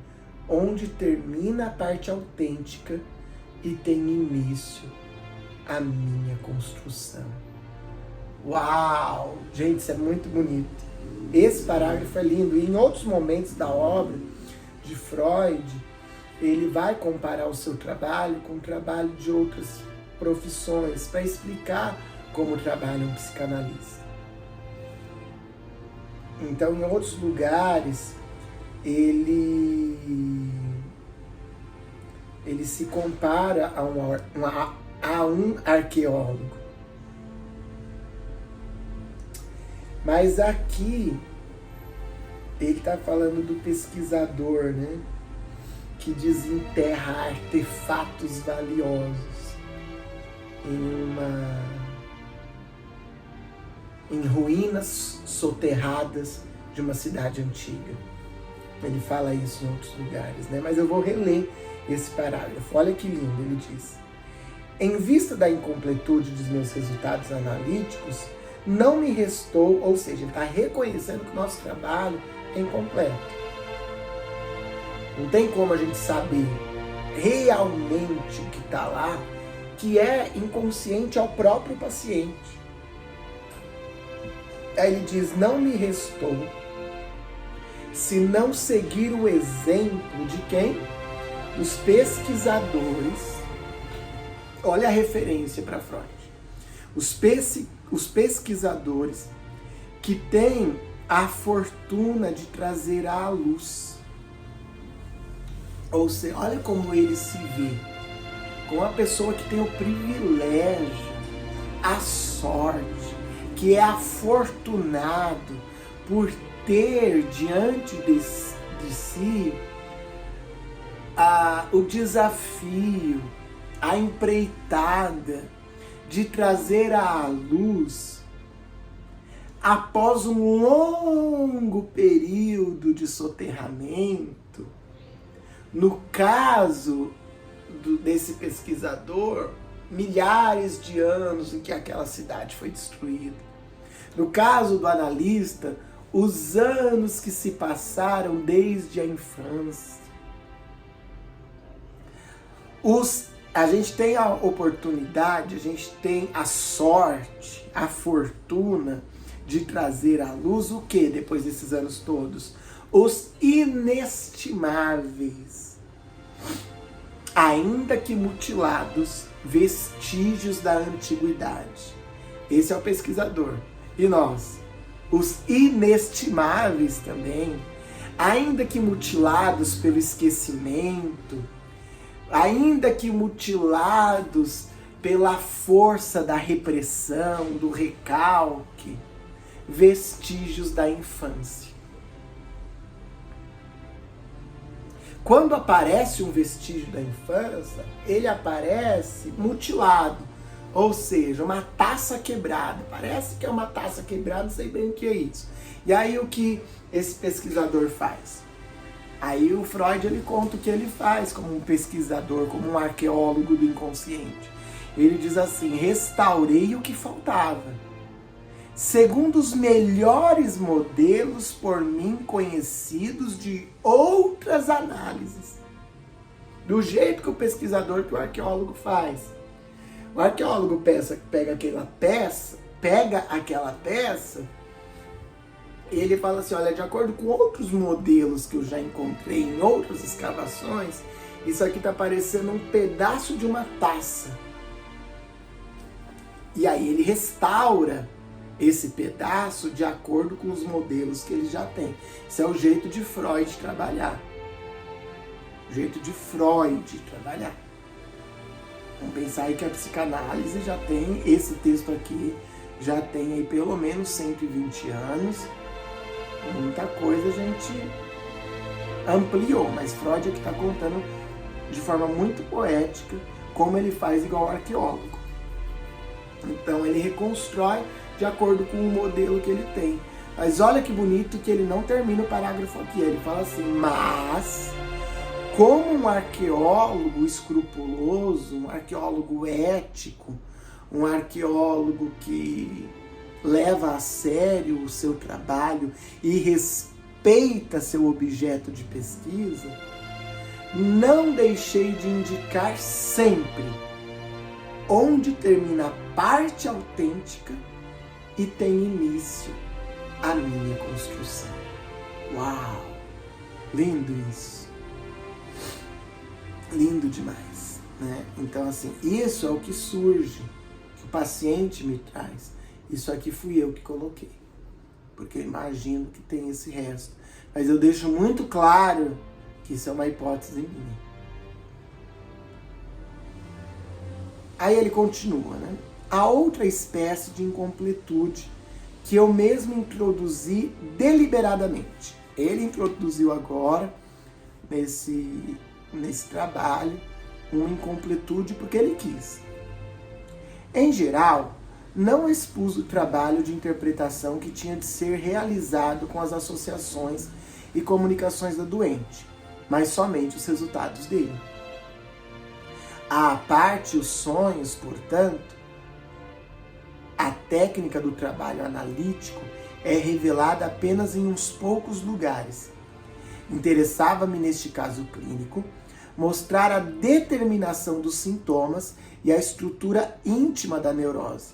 onde termina a parte autêntica e tem início a minha construção. Uau! Gente, isso é muito bonito. Esse parágrafo é lindo. E em outros momentos da obra de Freud, ele vai comparar o seu trabalho com o trabalho de outras profissões para explicar como trabalha um psicanalista. Então, em outros lugares, ele se compara a um arqueólogo. Mas aqui ele está falando do pesquisador, né? Que desenterra artefatos valiosos em ruínas soterradas de uma cidade antiga. Ele fala isso em outros lugares, né? Mas eu vou reler esse parágrafo. Olha que lindo, ele diz: em vista da incompletude dos meus resultados analíticos, não me restou, ou seja, ele está reconhecendo que o nosso trabalho é incompleto. Não tem como a gente saber realmente o que está lá, que é inconsciente ao próprio paciente. Aí ele diz: não me restou se não seguir o exemplo de quem? Dos pesquisadores. Olha a referência para Freud. Os pesquisadores que têm a fortuna de trazer à luz. Ou seja, olha como ele se vê. Com a pessoa que tem o privilégio, a sorte, que é afortunado por ter diante de si o desafio, a empreitada de trazer à luz, após um longo período de soterramento, no caso desse pesquisador, milhares de anos em que aquela cidade foi destruída. No caso do analista, os anos que se passaram desde a infância. A gente tem a oportunidade, a gente tem a sorte, a fortuna de trazer à luz o que depois desses anos todos? Os inestimáveis, ainda que mutilados, vestígios da antiguidade. Esse é o pesquisador. E nós? Os inestimáveis também, ainda que mutilados pelo esquecimento, ainda que mutilados pela força da repressão, do recalque, vestígios da infância. Quando aparece um vestígio da infância, ele aparece mutilado, ou seja, uma taça quebrada. Parece que é uma taça quebrada, não sei bem o que é isso. E aí o que esse pesquisador faz? Aí o Freud ele conta o que ele faz como um pesquisador, como um arqueólogo do inconsciente. Ele diz assim: restaurei o que faltava, segundo os melhores modelos por mim conhecidos de outras análises. Do jeito que o pesquisador, que o arqueólogo faz. O arqueólogo pega aquela peça, ele fala assim: olha, de acordo com outros modelos que eu já encontrei em outras escavações, isso aqui está parecendo um pedaço de uma taça. E aí ele restaura esse pedaço de acordo com os modelos que ele já tem. Esse é o jeito de Freud trabalhar. O jeito de Freud trabalhar. Vamos pensar aí que a psicanálise já tem, esse texto aqui, já tem aí pelo menos 120 anos. Muita coisa a gente ampliou, mas Freud é que está contando de forma muito poética como ele faz igual arqueólogo. Então ele reconstrói de acordo com o modelo que ele tem. Mas olha que bonito que ele não termina o parágrafo aqui. Ele fala assim: mas como um arqueólogo escrupuloso, um arqueólogo ético, um arqueólogo que leva a sério o seu trabalho e respeita seu objeto de pesquisa, não deixei de indicar sempre onde termina a parte autêntica e tem início a minha construção. Uau! Lindo isso. Lindo demais, né? Então, assim, isso é o que surge, que o paciente me traz. Isso aqui fui eu que coloquei, porque eu imagino que tem esse resto. Mas eu deixo muito claro que isso é uma hipótese minha. Aí ele continua, né? A outra espécie de incompletude que eu mesmo introduzi deliberadamente. Ele introduziu agora, nesse trabalho, uma incompletude porque ele quis. Em geral, não expus o trabalho de interpretação que tinha de ser realizado com as associações e comunicações do doente, mas somente os resultados dele. À parte os sonhos, portanto, a técnica do trabalho analítico é revelada apenas em uns poucos lugares. Interessava-me, neste caso clínico, mostrar a determinação dos sintomas e a estrutura íntima da neurose.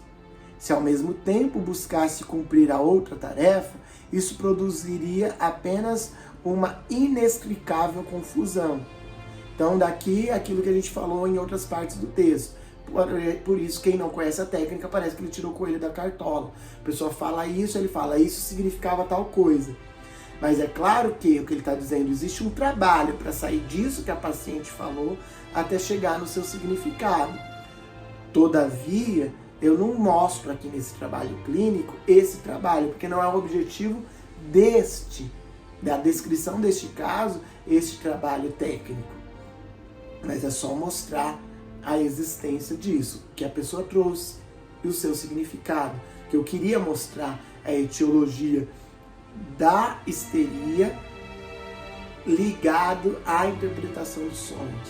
Se ao mesmo tempo buscasse cumprir a outra tarefa, isso produziria apenas uma inextricável confusão. Então, daqui aquilo que a gente falou em outras partes do texto. Por isso, quem não conhece a técnica, parece que ele tirou o coelho da cartola. A pessoa fala isso, ele fala isso significava tal coisa. Mas é claro que o que ele está dizendo, existe um trabalho para sair disso que a paciente falou até chegar no seu significado. Todavia, eu não mostro aqui nesse trabalho clínico esse trabalho, porque não é o objetivo da descrição deste caso, este trabalho técnico. Mas é só mostrar a existência disso, que a pessoa trouxe e o seu significado, que eu queria mostrar a etiologia da histeria ligado à interpretação dos sonhos.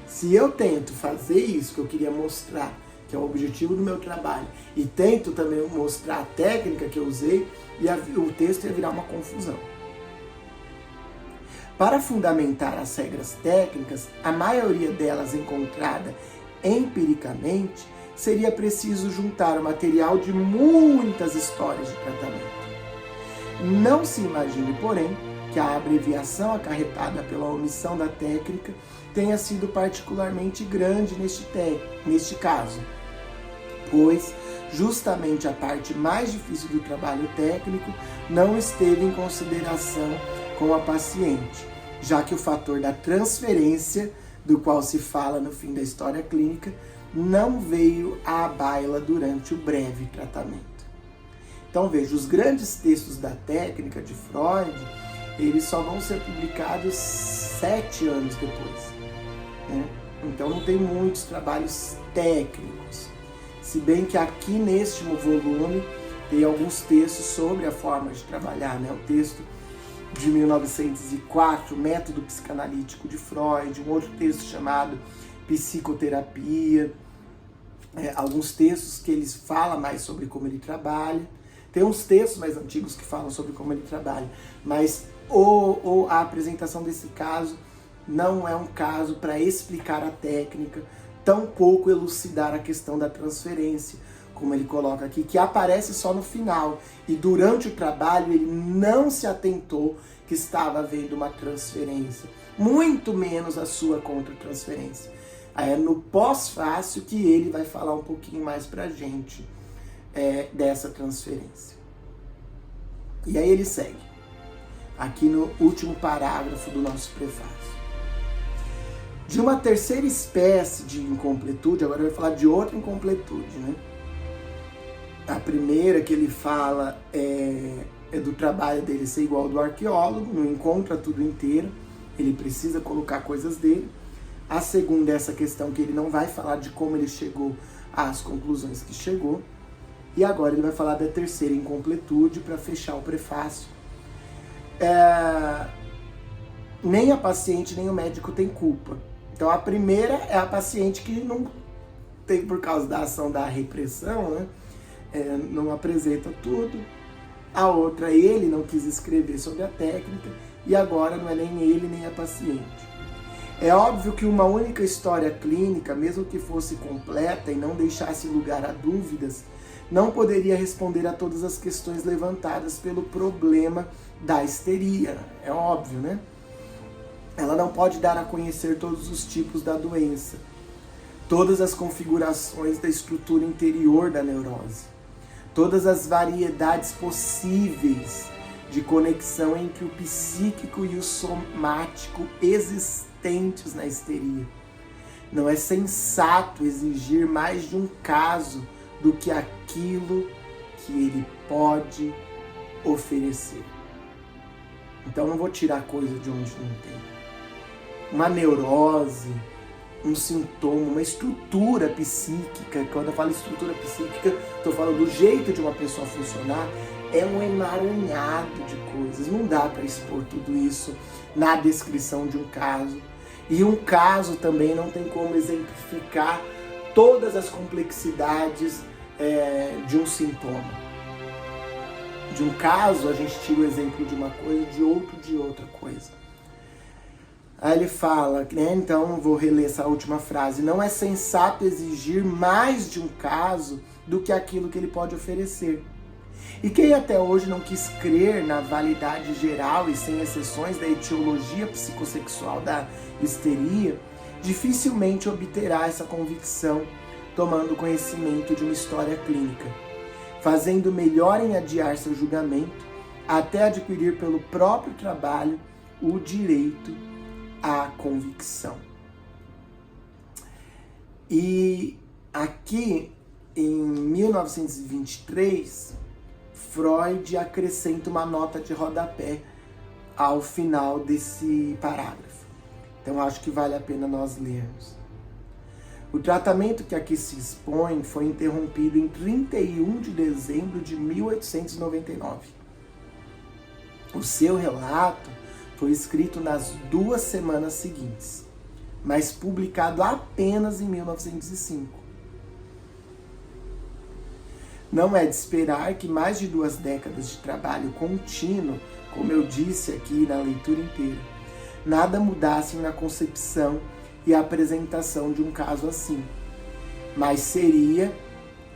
Se eu tento fazer isso que eu queria mostrar, que é o objetivo do meu trabalho, e tento também mostrar a técnica que eu usei, o texto ia virar uma confusão. Para fundamentar as regras técnicas, a maioria delas encontrada empiricamente, seria preciso juntar o material de muitas histórias de tratamento. Não se imagine, porém, que a abreviação acarretada pela omissão da técnica tenha sido particularmente grande neste caso, pois justamente a parte mais difícil do trabalho técnico não esteve em consideração com a paciente, já que o fator da transferência, do qual se fala no fim da história clínica, não veio à baila durante o breve tratamento. Então veja, os grandes textos da técnica de Freud, eles só vão ser publicados 7 anos depois, né? Então não tem muitos trabalhos técnicos, se bem que aqui neste volume tem alguns textos sobre a forma de trabalhar, né? O texto de 1904, Método Psicanalítico de Freud, um outro texto chamado Psicoterapia, alguns textos que eles falam mais sobre como ele trabalha. Tem uns textos mais antigos que falam sobre como ele trabalha, mas a apresentação desse caso não é um caso para explicar a técnica, tampouco elucidar a questão da transferência, como ele coloca aqui, que aparece só no final. E durante o trabalho ele não se atentou que estava havendo uma transferência, muito menos a sua contra-transferência. É no pós-fácil que ele vai falar um pouquinho mais pra gente dessa transferência. E aí ele segue, aqui no último parágrafo do nosso prefácio. De uma terceira espécie de incompletude, agora vai falar de outra incompletude, né? A primeira que ele fala é do trabalho dele ser igual ao do arqueólogo, não encontra tudo inteiro, ele precisa colocar coisas dele. A segunda é essa questão que ele não vai falar de como ele chegou às conclusões que chegou. E agora ele vai falar da terceira incompletude para fechar o prefácio. Nem a paciente nem o médico tem culpa. Então a primeira é a paciente que não tem, por causa da ação da repressão, né? Não apresenta tudo. A outra, ele não quis escrever sobre a técnica, e agora não é nem ele nem a paciente. É óbvio que uma única história clínica, mesmo que fosse completa e não deixasse lugar a dúvidas, não poderia responder a todas as questões levantadas pelo problema da histeria. É óbvio, né? Ela não pode dar a conhecer todos os tipos da doença, todas as configurações da estrutura interior da neurose, todas as variedades possíveis de conexão entre o psíquico e o somático existentes na histeria. Não é sensato exigir mais de um caso do que aquilo que ele pode oferecer. Então não vou tirar coisa de onde não tem. Uma neurose, um sintoma, uma estrutura psíquica. Quando eu falo estrutura psíquica, estou falando do jeito de uma pessoa funcionar. É um emaranhado de coisas. Não dá para expor tudo isso na descrição de um caso. E um caso também não tem como exemplificar todas as complexidades de um sintoma. De um caso, a gente tira o exemplo de uma coisa, de outro de outra coisa. Aí ele fala, né, então vou reler essa última frase: não é sensato exigir mais de um caso do que aquilo que ele pode oferecer. E quem até hoje não quis crer na validade geral e sem exceções da etiologia psicossexual da histeria, dificilmente obterá essa convicção tomando conhecimento de uma história clínica, fazendo melhor em adiar seu julgamento até adquirir pelo próprio trabalho o direito à convicção. E aqui, em 1923, Freud acrescenta uma nota de rodapé ao final desse parágrafo. Então acho que vale a pena nós lermos. O tratamento que aqui se expõe foi interrompido em 31 de dezembro de 1899. O seu relato foi escrito nas 2 semanas seguintes, mas publicado apenas em 1905. Não é de esperar que mais de 2 décadas de trabalho contínuo, como eu disse aqui na leitura inteira, nada mudassem na concepção e apresentação de um caso assim. Mas seria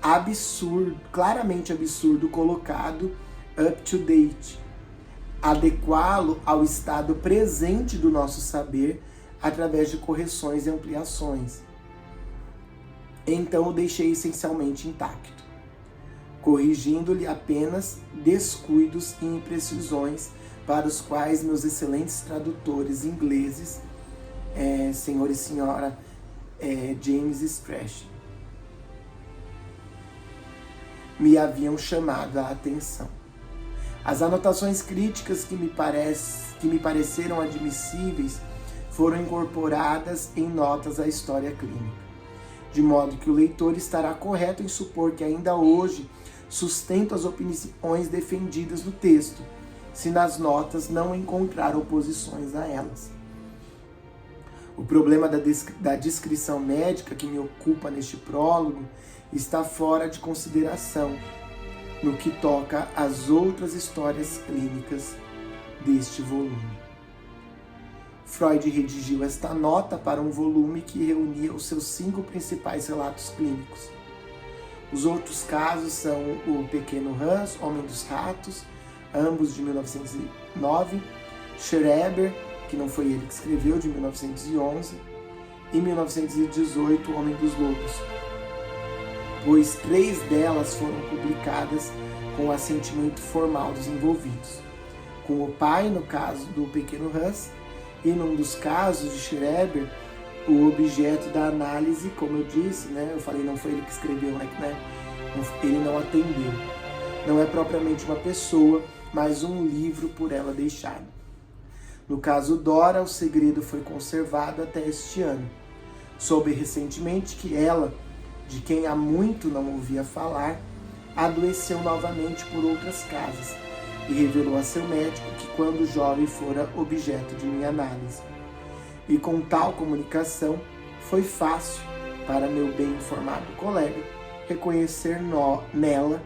absurdo, claramente absurdo, colocado up to date, adequá-lo ao estado presente do nosso saber através de correções e ampliações. Então o deixei essencialmente intacto, corrigindo-lhe apenas descuidos e imprecisões para os quais meus excelentes tradutores ingleses, senhor e senhora James Strachey, me haviam chamado a atenção. As anotações críticas que me pareceram admissíveis foram incorporadas em notas à história clínica, de modo que o leitor estará correto em supor que ainda hoje sustento as opiniões defendidas no texto, se nas notas não encontrar oposições a elas. O problema da descrição médica que me ocupa neste prólogo está fora de consideração no que toca às outras histórias clínicas deste volume. Freud redigiu esta nota para um volume que reunia os seus 5 principais relatos clínicos. Os outros casos são O Pequeno Hans, Homem dos Ratos, ambos de 1909, Schreber, que não foi ele que escreveu, de 1911, e 1918, O Homem dos Lobos, pois 3 delas foram publicadas com o assentimento formal dos envolvidos, com o pai no caso do Pequeno Hans, e num dos casos de Schreber, o objeto da análise, como eu disse, eu falei, não foi ele que escreveu, ele não atendeu. Não é propriamente uma pessoa, mas um livro por ela deixado. No caso Dora, o segredo foi conservado até este ano. Soube recentemente que ela, de quem há muito não ouvia falar, adoeceu novamente por outras casas e revelou a seu médico que quando jovem fora objeto de minha análise. E com tal comunicação, foi fácil para meu bem informado colega reconhecer nela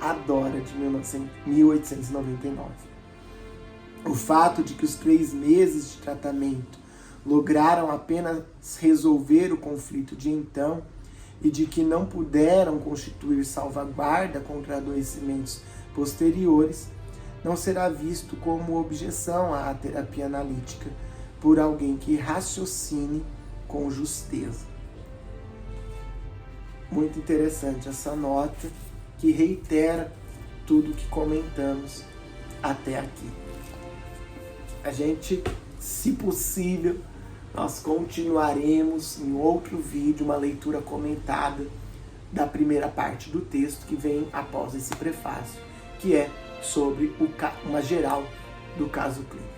a Dora de 1899. O fato de que os 3 meses de tratamento lograram apenas resolver o conflito de então e de que não puderam constituir salvaguarda contra adoecimentos posteriores, não será visto como objeção à terapia analítica por alguém que raciocine com justeza. Muito interessante essa nota, que reitera tudo que comentamos até aqui. A gente, se possível, nós continuaremos em outro vídeo, uma leitura comentada da primeira parte do texto que vem após esse prefácio, que é sobre uma geral do caso clínico.